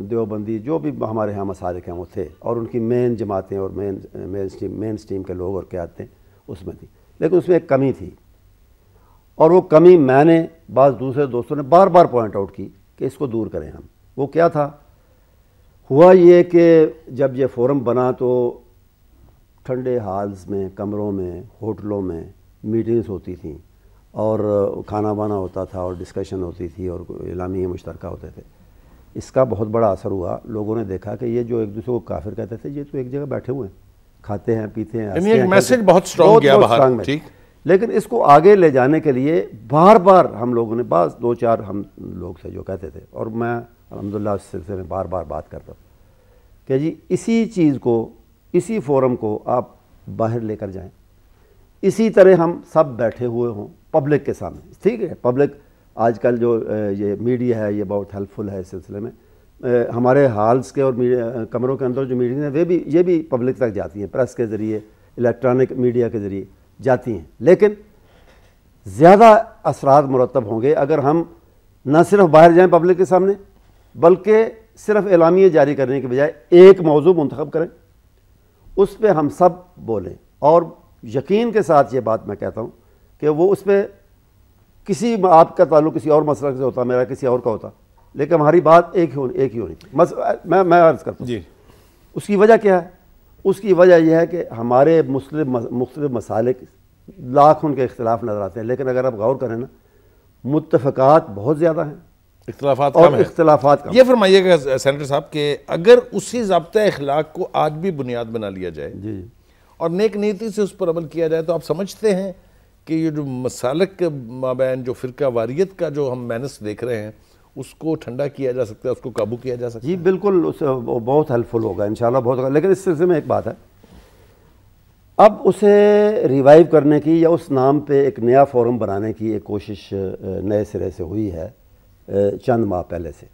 Speaker 2: دیوبندی، جو بھی ہمارے ہاں مسالک ہیں وہ تھے، اور ان کی مین جماعتیں اور مین سٹریم کے لوگ اور قیادتیں اس میں تھیں. لیکن اس میں ایک کمی تھی، اور وہ کمی میں نے، بعض دوسرے دوستوں نے بار بار پوائنٹ آؤٹ کی کہ اس کو دور کریں ہم. وہ کیا تھا؟ ہوا یہ کہ جب یہ فورم بنا تو ٹھنڈے ہالز میں، کمروں میں، ہوٹلوں میں میٹنگز ہوتی تھیں، اور کھانا بانا ہوتا تھا، اور ڈسکشن ہوتی تھی، اور اعلامیے مشترکہ ہوتے تھے. اس کا بہت بڑا اثر ہوا. لوگوں نے دیکھا کہ یہ جو ایک دوسرے کو کافر کہتے تھے، یہ تو ایک جگہ بیٹھے ہوئے ہیں، کھاتے ہیں، پیتے ہیں،
Speaker 1: ایک میسج بہت سٹرونگ گیا باہر. ٹھیک،
Speaker 2: لیکن اس کو آگے لے جانے کے لیے بار بار ہم لوگوں نے، بعض 2-4 ہم لوگ تھے جو کہتے تھے، اور میں الحمدللہ اس سلسلے میں بار بار بات کرتا ہوں کہ جی اسی چیز کو، اسی فورم کو آپ باہر لے کر جائیں، اسی طرح ہم سب بیٹھے ہوئے ہوں پبلک کے سامنے. ٹھیک ہے، پبلک آج کل جو یہ میڈیا ہے یہ بہت ہیلپ فل ہے اس سلسلے میں. ہمارے ہالز کے اور کمروں کے اندر جو میٹنگ ہیں یہ بھی پبلک تک جاتی ہیں، پریس کے ذریعے، الیکٹرانک میڈیا کے ذریعے جاتی ہیں. لیکن زیادہ اثرات مرتب ہوں گے اگر ہم نہ صرف باہر جائیں پبلک کے سامنے، بلکہ صرف اعلامیے جاری کرنے کے بجائے ایک موضوع منتخب کریں، اس پہ ہم سب بولیں. اور یقین کے ساتھ یہ بات میں کہتا ہوں کہ وہ اس پہ کسی، آپ کا تعلق کسی اور مسئلہ سے ہوتا، میرا کسی اور کا ہوتا، لیکن ہماری بات ایک ہی ہونی تھی. میں عرض کرتا ہوں
Speaker 1: جی.
Speaker 2: اس کی وجہ کیا ہے؟ اس کی وجہ یہ ہے کہ ہمارے مختلف مسالک، لاکھ ان کے اختلاف نظر آتے ہیں، لیکن اگر آپ غور کریں نا، متفقات بہت زیادہ ہیں،
Speaker 1: اختلافات
Speaker 2: اور
Speaker 1: کم ہیں.
Speaker 2: اختلافات کم.
Speaker 1: یہ فرمائیے گا سینیٹر صاحب کہ اگر اسی ضابطہ اخلاق کو آج بھی بنیاد بنا لیا جائے
Speaker 2: جی
Speaker 1: اور نیک نیتی سے اس پر عمل کیا جائے، تو آپ سمجھتے ہیں کہ یہ جو مسالک کے مابین جو فرقہ واریت کا جو ہم مینس دیکھ رہے ہیں، اس کو ٹھنڈا کیا جا سکتا ہے، اس کو قابو کیا جا سکتا ہے؟
Speaker 2: جی بالکل، اس وہ بہت ہیلپ فل ہوگا انشاءاللہ، بہت ہوگا. لیکن اس سلسلے میں ایک بات ہے، اب اسے ریوائیو کرنے کی یا اس نام پہ ایک نیا فورم بنانے کی ایک کوشش نئے سرے سے ہوئی ہے چند ماہ پہلے سے.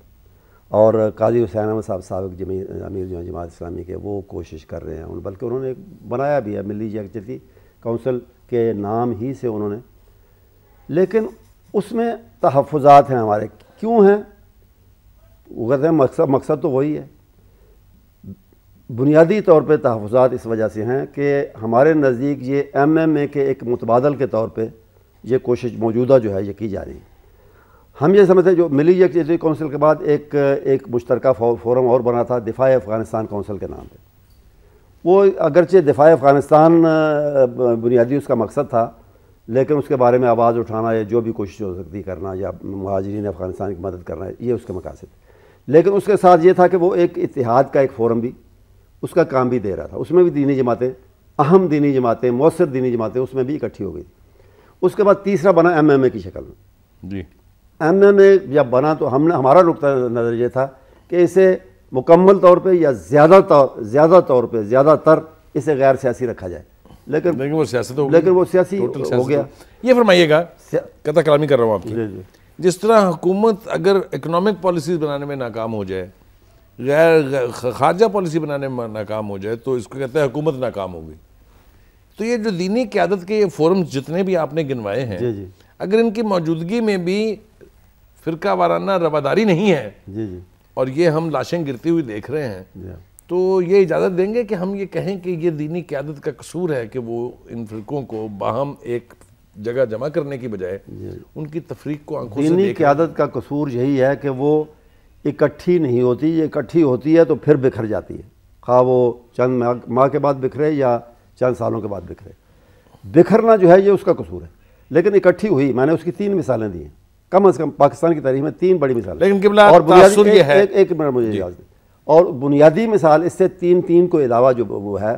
Speaker 2: اور قاضی حسین احمد صاحب سابق امیر جو ہیں جماعت اسلامی کے، وہ کوشش کر رہے ہیں، بلکہ انہوں نے بنایا بھی ہے ملی یکجہتی کونسل کے نام ہی سے انہوں نے، لیکن اس میں تحفظات ہیں ہمارے. کیوں ہیں؟ وہ کہتے ہیں مقصد تو وہی ہے. بنیادی طور پہ تحفظات اس وجہ سے ہیں کہ ہمارے نزدیک یہ MMA کے ایک متبادل کے طور پہ یہ کوشش موجودہ جو ہے یہ کی جا رہی ہے. ہم یہ سمجھتے ہیں جو ملی یکجہتی کونسل کے بعد ایک مشترکہ فورم اور بنا تھا دفاع افغانستان کونسل کے نام پہ. وہ اگرچہ دفاع افغانستان بنیادی اس کا مقصد تھا، لیکن اس کے بارے میں آواز اٹھانا یا جو بھی کوشش ہو سکتی کرنا یا مہاجرین افغانستان کی مدد کرنا یہ اس کے مقاصد. لیکن اس کے ساتھ یہ تھا کہ وہ ایک اتحاد کا ایک فورم بھی اس کا کام بھی دے رہا تھا. اس میں بھی دینی جماعتیں، اہم دینی جماعتیں، مؤثر دینی جماعتیں اس میں بھی اکٹھی ہو گئی. اس کے بعد تیسرا بنا MMA کی شکل میں.
Speaker 1: جی
Speaker 2: MMA جب بنا تو ہمارا نقطہ نظر یہ تھا کہ اسے مکمل طور پہ یا زیادہ طور پہ زیادہ تر اسے غیر سیاسی رکھا جائے. لیکن
Speaker 1: وہ سیاست
Speaker 2: وہ سیاسی ہو گیا.
Speaker 1: یہ فرمائیے گا، قطع کلامی کر رہا ہوں آپ کی، جس طرح حکومت اگر اکنامک پالیسیز بنانے میں ناکام ہو جائے، خارجہ پالیسی بنانے میں ناکام ہو جائے، تو اس کو کہتے ہیں حکومت ناکام ہو گئی. تو یہ جو دینی قیادت کے یہ فورم جتنے بھی آپ نے گنوائے ہیں، اگر ان کی موجودگی میں بھی فرقہ وارانہ رواداری نہیں ہے اور یہ ہم لاشیں گرتی ہوئی دیکھ رہے ہیں، تو یہ اجازت دیں گے کہ ہم یہ کہیں کہ یہ دینی قیادت کا قصور ہے کہ وہ ان فرقوں کو باہم ایک جگہ جمع کرنے کی بجائے ان کی تفریق کو آنکھوں سے
Speaker 2: دینی قیادت کا قصور یہی ہے کہ وہ اکٹھی نہیں ہوتی. یہ اکٹھی ہوتی ہے تو پھر بکھر جاتی ہے، خواہ وہ چند ماہ کے بعد بکھرے یا چند سالوں کے بعد بکھرے. بکھرنا جو ہے یہ اس کا قصور ہے. لیکن اکٹھی ہوئی، میں نے اس کی 3 مثالیں دی ہیں، کم از کم پاکستان کی تاریخ میں 3 بڑی مثالیں.
Speaker 1: لیکن
Speaker 2: اور ایک منٹ مجھے اجازت دیں. اور بنیادی مثال اس سے 3 کو علاوہ جو وہ ہے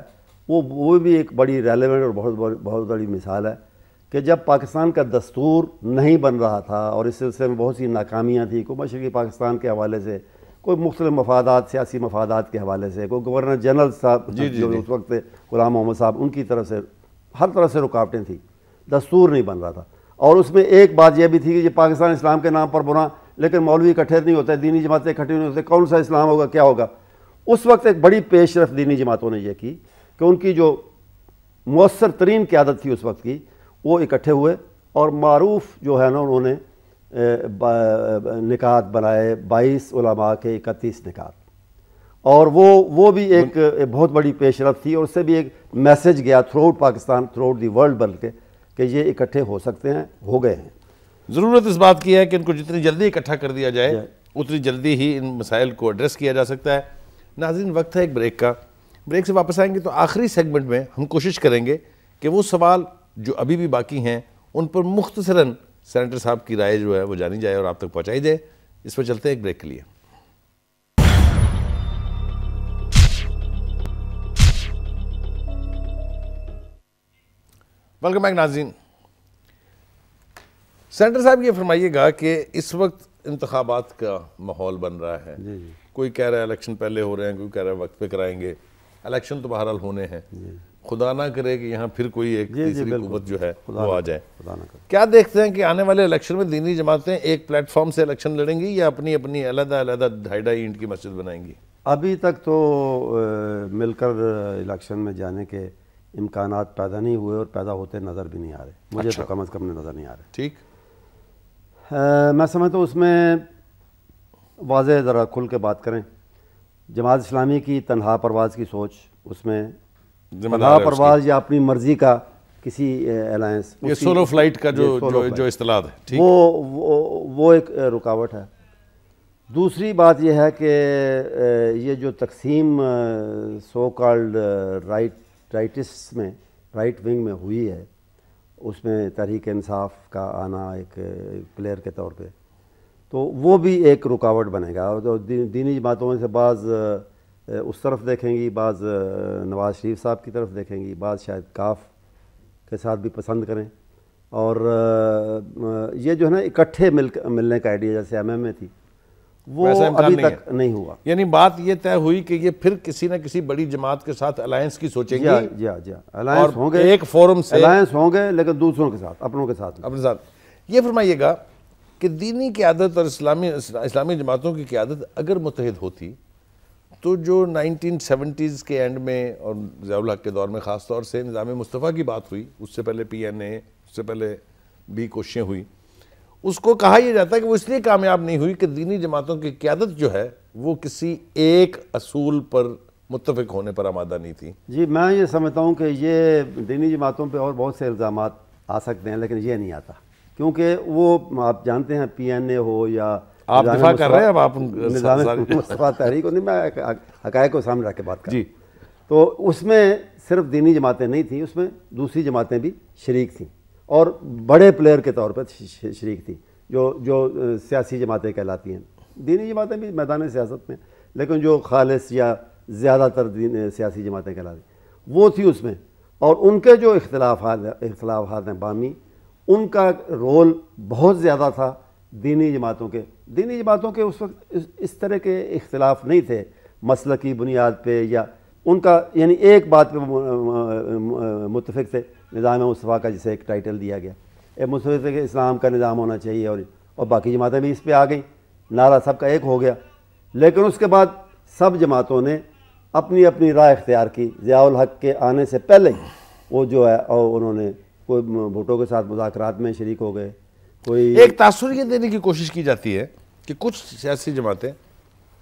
Speaker 2: وہ بھی ایک بڑی ریلیونٹ اور بہت بڑی مثال ہے کہ جب پاکستان کا دستور نہیں بن رہا تھا اور اس سلسلے میں بہت سی ناکامیاں تھیں، کوئی مشرقی پاکستان کے حوالے سے، کوئی مختلف مفادات، سیاسی مفادات کے حوالے سے، کوئی گورنر جنرل صاحب جو اس وقت غلام محمد صاحب، ان کی طرف سے ہر طرح سے رکاوٹیں تھیں، دستور نہیں بن رہا تھا. اور اس میں ایک بات یہ بھی تھی کہ یہ پاکستان اسلام کے نام پر بنا، لیکن مولوی اکٹھے نہیں ہوتے، دینی جماعتیں اکٹھی نہیں ہوتے، کون سا اسلام ہوگا، کیا ہوگا. اس وقت ایک بڑی پیش رفت دینی جماعتوں نے یہ کی کہ ان کی جو مؤثر ترین قیادت تھی اس وقت کی، وہ اکٹھے ہوئے اور معروف جو ہے نا انہوں نے نکات بنائے، 22 علماء کے 31 نکات. اور وہ بھی ایک بہت بڑی پیش رفت تھی، اور اس سے بھی ایک میسج گیا through out Pakistan, through out the world بلکہ، کہ یہ اکٹھے ہو سکتے ہیں، ہو گئے ہیں.
Speaker 1: ضرورت اس بات کی ہے کہ ان کو جتنی جلدی اکٹھا کر دیا جائے اتنی جلدی ہی ان مسائل کو ایڈریس کیا جا سکتا ہے. ناظرین، وقت ہے ایک بریک کا. بریک سے واپس آئیں گے تو آخری سیگمنٹ میں ہم کوشش کریں گے کہ وہ سوال جو ابھی بھی باقی ہیں ان پر مختصراً سینیٹر صاحب کی رائے جو ہے وہ جانی جائے اور آپ تک پہنچائی جائے. اس پر چلتے ہیں ایک بریک کے لیے. ویلکم بیک ناظرین. سینیٹر صاحب یہ فرمائیے گا کہ اس وقت انتخابات کا ماحول بن رہا ہے. کوئی کہہ رہا ہے الیکشن پہلے ہو رہے ہیں، کوئی کہہ رہا ہے وقت پہ کرائیں گے. الیکشن تو بہرحال ہونے ہیں، خدا نہ کرے کہ یہاں پھر کوئی ایک تیسری قوت جو ہے وہ آ جائے. کیا دیکھتے ہیں کہ آنے والے الیکشن میں دینی جماعتیں ایک پلیٹ فارم سے الیکشن لڑیں گی یا اپنی اپنی علیحدہ 2.5 اینٹ کی مسجد بنائیں گی؟
Speaker 2: ابھی تک تو مل کر الیکشن میں جانے کے امکانات پیدا نہیں ہوئے اور پیدا ہوتے نظر بھی نہیں آ رہے. مجھے تو کم از کم نظر نہیں آ رہے.
Speaker 1: ٹھیک.
Speaker 2: میں سمجھتا ہوں اس میں واضح ذرا کھل کے بات کریں. جماعت اسلامی کی تنہا پرواز کی سوچ، اس میں تنہا پرواز یا اپنی مرضی کا کسی الائنس،
Speaker 1: یہ سولو فلائٹ کا جو اصطلاح ہے،
Speaker 2: وہ ایک رکاوٹ ہے. دوسری بات یہ ہے کہ یہ جو تقسیم سو کالڈ رائٹسٹ میں، رائٹ ونگ میں ہوئی ہے، اس میں تحریک انصاف کا آنا ایک پلیئر کے طور پہ، تو وہ بھی ایک رکاوٹ بنے گا. اور دینی جماعتوں میں سے بعض اس طرف دیکھیں گی، بعض نواز شریف صاحب کی طرف دیکھیں گی، بعض شاید کاف کے ساتھ بھی پسند کریں. اور یہ جو ہے نا اکٹھے ملنے کا آئیڈیا جیسے ایم میں تھی، وہ ابھی تک نہیں ہوا.
Speaker 1: یعنی بات یہ طے ہوئی کہ یہ پھر کسی نہ کسی بڑی جماعت کے ساتھ الائنس کی سوچیں گی.
Speaker 2: جی الائنس ہوں گے،
Speaker 1: ایک فورم سے
Speaker 2: الائنس ہوں گے، لیکن دوسروں کے ساتھ، اپنوں کے ساتھ.
Speaker 1: اپنے ساتھ. یہ فرمائیے گا کہ دینی قیادت اور اسلامی جماعتوں کی قیادت اگر متحد ہوتی تو جو 1970s کے اینڈ میں اور ضیاء الحق کے دور میں خاص طور سے نظام مصطفیٰ کی بات ہوئی، اس سے پہلے PNA، اس سے پہلے بھی کوششیں ہوئی، اس کو کہا یہ جاتا ہے کہ وہ اس لیے کامیاب نہیں ہوئی کہ دینی جماعتوں کی قیادت جو ہے وہ کسی ایک اصول پر متفق ہونے پر آمادہ نہیں تھی۔
Speaker 2: جی میں یہ سمجھتا ہوں کہ یہ دینی جماعتوں پہ اور بہت سے الزامات آ سکتے ہیں، لیکن یہ نہیں آتا، کیونکہ وہ آپ جانتے ہیں PNA ہو یا
Speaker 1: آپ دفاع کر رہے ہیں، اب آپ
Speaker 2: نظام مصطفیٰ تحریک کو نہیں، میں حقائق کو سامنے رکھ کے بات کر رہا ہوں۔
Speaker 1: جی،
Speaker 2: تو اس میں صرف دینی جماعتیں نہیں تھیں، اس میں دوسری جماعتیں بھی شریک تھیں اور بڑے پلیئر کے طور پر شریک تھیں، جو سیاسی جماعتیں کہلاتی ہیں۔ دینی جماعتیں بھی میدان سیاست میں، لیکن جو خالص یا زیادہ تر سیاسی جماعتیں کہلاتی ہیں وہ تھی اس میں، اور ان کے جو اختلافات ہیں بامی، ان کا رول بہت زیادہ تھا دینی جماعتوں کے اس وقت اس طرح کے اختلاف نہیں تھے مسلکی بنیاد پہ، یا ان کا یعنی ایک بات پہ متفق تھے، نظام مصطفیٰ کا جسے ایک ٹائٹل دیا گیا، ایک متفق تھے کہ اسلام کا نظام ہونا چاہیے، اور باقی جماعتیں بھی اس پہ آ گئیں، نعرہ سب کا ایک ہو گیا۔ لیکن اس کے بعد سب جماعتوں نے اپنی اپنی راہ اختیار کی، ضیاء الحق کے آنے سے پہلے ہی وہ جو ہے اور انہوں نے کوئی بھٹو کے ساتھ مذاکرات میں شریک ہو گئے، کوئی
Speaker 1: ایک تاثر یہ دینے کی کوشش کی جاتی ہے کہ کچھ سیاسی جماعتیں،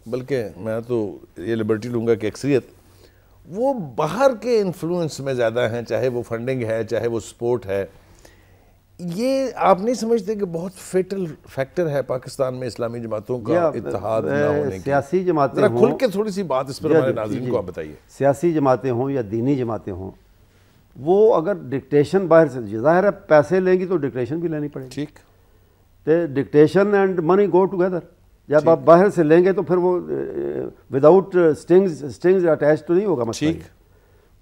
Speaker 1: بلکہ میں تو یہ لبرٹی لوں گا کہ اکثریت، وہ باہر کے انفلوئنس میں زیادہ ہیں، چاہے وہ فنڈنگ ہے، چاہے وہ سپورٹ ہے۔ یہ آپ نہیں سمجھتے کہ بہت فیٹل فیکٹر ہے پاکستان میں اسلامی جماعتوں کا اتحاد نہ ہونے کی؟
Speaker 2: سیاسی جماعتیں
Speaker 1: ذرا
Speaker 2: ہوں،
Speaker 1: کھل کے تھوڑی سی بات اس پر ہمارے ناظرین کو آپ بتائیے۔
Speaker 2: سیاسی جماعتیں ہوں یا دینی جماعتیں ہوں، وہ اگر ڈکٹیشن باہر سے، ظاہر ہے پیسے لیں گی تو ڈکٹیشن بھی لینی پڑے گی،
Speaker 1: ٹھیک،
Speaker 2: dictation and money go together. جب آپ باہر سے لیں گے تو پھر وہ وداؤٹ سٹنگز اٹیچ تو نہیں ہوگا مسئلہ۔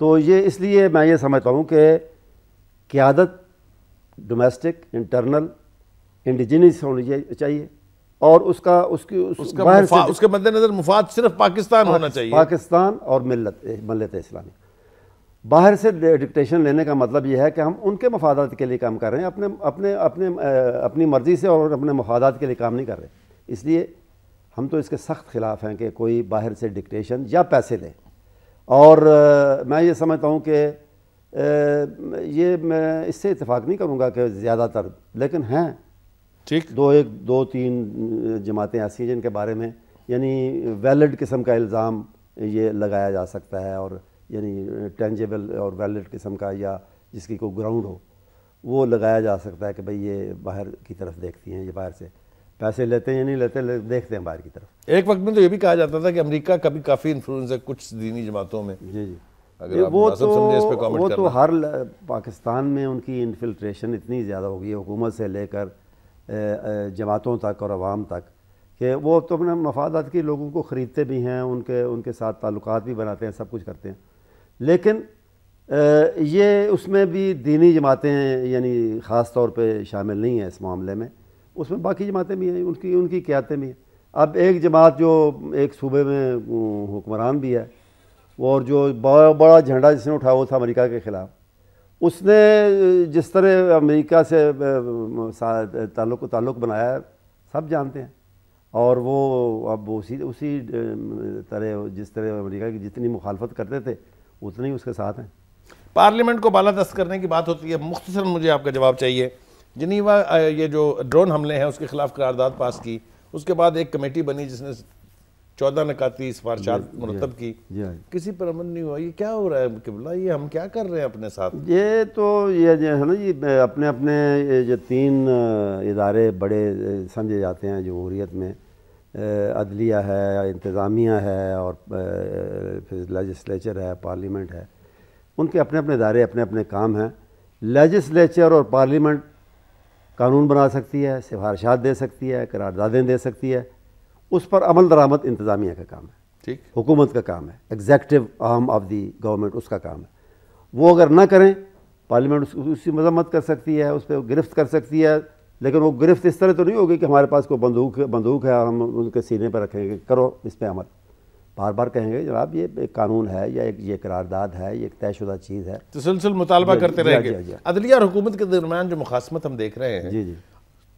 Speaker 2: تو یہ اس لیے میں یہ سمجھتا ہوں کہ قیادت ڈومیسٹک، انٹرنل، انڈیجینس ہونی چاہیے، اور اس کا
Speaker 1: مد نظر مفاد صرف پاکستان ہونا چاہیے،
Speaker 2: پاکستان اور ملت اسلامی۔ باہر سے ڈکٹیشن لینے کا مطلب یہ ہے کہ ہم ان کے مفادات کے لیے کام کر رہے ہیں، اپنی مرضی سے اور اپنے مفادات کے لیے کام نہیں کر رہے۔ اس لیے ہم تو اس کے سخت خلاف ہیں کہ کوئی باہر سے ڈکٹیشن یا پیسے لے، اور میں یہ سمجھتا ہوں کہ یہ میں اس سے اتفاق نہیں کروں گا کہ زیادہ تر، لیکن ہیں
Speaker 1: ٹھیک
Speaker 2: دو تین جماعتیں ایسی ہیں جن کے بارے میں یعنی ویلڈ قسم کا الزام یہ لگایا جا سکتا ہے، اور یعنی ٹینجیبل اور ویلڈ قسم کا، یا جس کی کوئی گراؤنڈ ہو، وہ لگایا جا سکتا ہے کہ بھئی یہ باہر کی طرف دیکھتی ہیں، یہ باہر سے پیسے لیتے ہیں یا نہیں لیتے، دیکھتے ہیں باہر کی طرف۔
Speaker 1: ایک وقت میں تو یہ بھی کہا جاتا تھا کہ امریکہ کا بھی کافی انفلوئنس ہے کچھ دینی جماعتوں میں۔
Speaker 2: جی جی،
Speaker 1: وہ
Speaker 2: تو ہر پاکستان میں ان کی انفلٹریشن اتنی زیادہ ہو گئی ہے، حکومت سے لے کر جماعتوں تک اور عوام تک، کہ وہ تو اپنے مفادات کے لوگوں کو خریدتے بھی ہیں، ان کے ساتھ تعلقات بھی بناتے ہیں، سب کچھ کرتے ہیں، لیکن یہ اس میں بھی دینی جماعتیں یعنی خاص طور پہ شامل نہیں ہیں اس معاملے میں، اس میں باقی جماعتیں بھی ہیں، ان کی قیادتیں بھی ہیں۔ اب ایک جماعت جو ایک صوبے میں حکمران بھی ہے، اور جو بڑا جھنڈا جس نے اٹھایا وہ تھا امریکہ کے خلاف، اس نے جس طرح امریکہ سے تعلق بنایا ہے سب جانتے ہیں، اور وہ اب اسی طرح جس طرح امریکہ کی جتنی مخالفت کرتے تھے اتنی اس کے ساتھ ہیں۔
Speaker 1: پارلیمنٹ کو بالادست کرنے کی بات ہوتی ہے، مختصراً مجھے آپ کا جواب چاہیے۔ جنیوا یہ جو ڈرون حملے ہیں اس کے خلاف قرارداد پاس کی، اس کے بعد ایک کمیٹی بنی جس نے 14 نکاتی سفارشات مرتب کی، کسی پر عمل نہیں ہوا۔ یہ کیا ہو رہا ہے قبلہ؟ یہ ہم کیا کر رہے ہیں اپنے ساتھ؟
Speaker 2: یہ تو یہ جو ہے نا، یہ اپنے جو 3 ادارے بڑے سمجھے جاتے ہیں جمہوریت میں، عدلیہ ہے، انتظامیہ ہے، اور پھر لیجسلیچر ہے، پارلیمنٹ ہے، ان کے اپنے ادارے، اپنے کام ہیں۔ لیجسلیچر اور پارلیمنٹ قانون بنا سکتی ہے، سفارشات دے سکتی ہے، قراردادیں دے سکتی ہے، اس پر عمل درآمد انتظامیہ کا کام ہے،
Speaker 1: ٹھیک،
Speaker 2: حکومت کا کام ہے، executive arm of the government اس کا کام ہے۔ وہ اگر نہ کریں، پارلیمنٹ اس کی مذمت کر سکتی ہے، اس پہ گرفت کر سکتی ہے، لیکن وہ گرفت اس طرح تو نہیں ہوگی کہ ہمارے پاس کوئی بندوق ہے اور ہم ان کے سینے پر رکھیں گے کرو اس پہ عمل۔ بار بار کہیں گے جناب یہ ایک قانون ہے، یا یہ قرارداد ہے، یہ ایک طے شدہ چیز ہے،
Speaker 1: تسلسل مطالبہ کرتے رہیں گے۔ عدلیہ اور حکومت کے درمیان جو مخاصمت ہم دیکھ رہے ہیں،
Speaker 2: جی جی،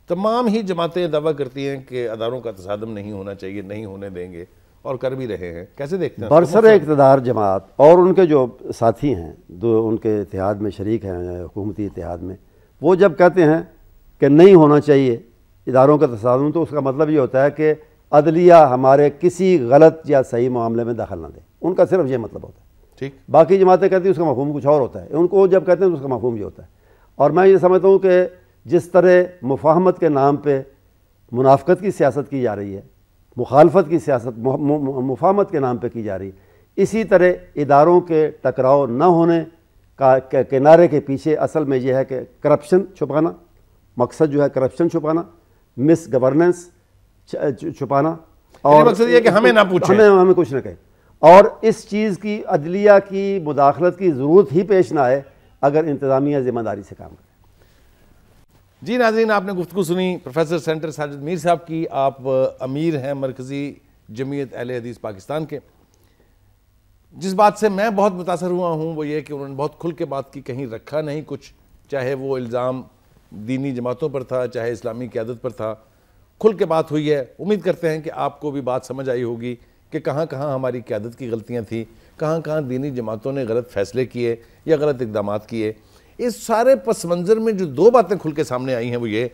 Speaker 1: تمام ہی جماعتیں دعویٰ کرتی ہیں کہ اداروں کا تصادم نہیں ہونا چاہیے، نہیں ہونے دیں گے، اور کر بھی رہے ہیں، کیسے دیکھتے ہیں؟
Speaker 2: برسر اقتدار جماعت اور ان کے جو ساتھی ہیں جو ان کے اتحاد میں شریک ہیں، حکومتی اتحاد میں، وہ جب کہتے ہیں کہ نہیں ہونا چاہیے اداروں کا تصادم، تو اس کا مطلب یہ ہوتا ہے کہ عدلیہ ہمارے کسی غلط یا صحیح معاملے میں دخل نہ دے، ان کا صرف یہ مطلب ہوتا ہے۔
Speaker 1: ٹھیک،
Speaker 2: باقی جماعتیں کہتی ہیں اس کا مفہوم کچھ اور ہوتا ہے، ان کو جب کہتے ہیں تو اس کا مفہوم یہ ہوتا ہے۔ اور میں یہ سمجھتا ہوں کہ جس طرح مفاہمت کے نام پہ منافقت کی سیاست کی جا رہی ہے، مخالفت کی سیاست مفاہمت کے نام پہ کی جا رہی ہے، اسی طرح اداروں کے ٹکراؤ نہ ہونے کا کنارے کے پیچھے اصل میں یہ ہے کہ کرپشن چھپانا، مقصد جو ہے کرپشن چھپانا، مس گورننس چھپانا، اور
Speaker 1: مقصد یہ کہ ہمیں نہ پوچھیں،
Speaker 2: ہمیں کچھ نہ کہیں، اور اس چیز کی عدلیہ کی مداخلت کی ضرورت ہی پیش نہ آئے اگر انتظامیہ ذمہ داری سے کام کرے۔
Speaker 1: جی ناظرین، آپ نے گفتگو سنی پروفیسر سینٹر ساجد میر صاحب کی۔ آپ امیر ہیں مرکزی جمعیت اہل حدیث پاکستان کے۔ جس بات سے میں بہت متاثر ہوا ہوں وہ یہ کہ انہوں نے بہت کھل کے بات کی، کہیں رکھا نہیں کچھ، چاہے وہ الزام دینی جماعتوں پر تھا، چاہے اسلامی قیادت پر تھا، کھل کے بات ہوئی ہے۔ امید کرتے ہیں کہ آپ کو بھی بات سمجھ آئی ہوگی کہ کہاں کہاں ہماری قیادت کی غلطیاں تھیں، کہاں کہاں دینی جماعتوں نے غلط فیصلے کیے یا غلط اقدامات کیے۔ اس سارے پس منظر میں جو دو باتیں کھل کے سامنے آئی ہیں وہ یہ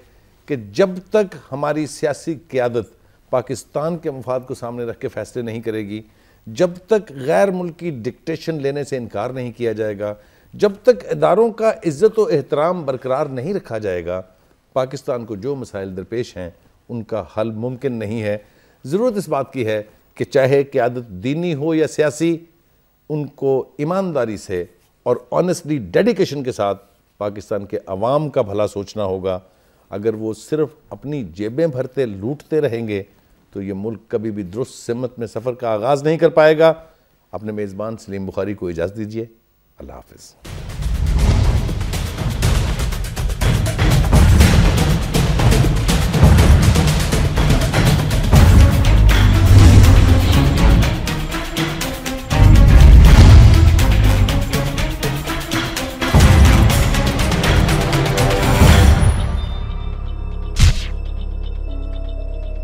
Speaker 1: کہ جب تک ہماری سیاسی قیادت پاکستان کے مفاد کو سامنے رکھ کے فیصلے نہیں کرے گی، جب تک غیر ملکی ڈکٹیشن لینے سے انکار نہیں کیا جائے گا، جب تک اداروں کا عزت و احترام برقرار نہیں رکھا جائے گا، پاکستان کو جو مسائل درپیش ہیں ان کا حل ممکن نہیں ہے۔ ضرورت اس بات کی ہے کہ چاہے قیادت دینی ہو یا سیاسی، ان کو ایمانداری سے اور آنیسٹلی ڈیڈیکیشن کے ساتھ پاکستان کے عوام کا بھلا سوچنا ہوگا۔ اگر وہ صرف اپنی جیبیں بھرتے لوٹتے رہیں گے تو یہ ملک کبھی بھی درست سمت میں سفر کا آغاز نہیں کر پائے گا۔ اپنے میزبان سلیم بخاری کو اجازت دیجیے، اللہ حافظ۔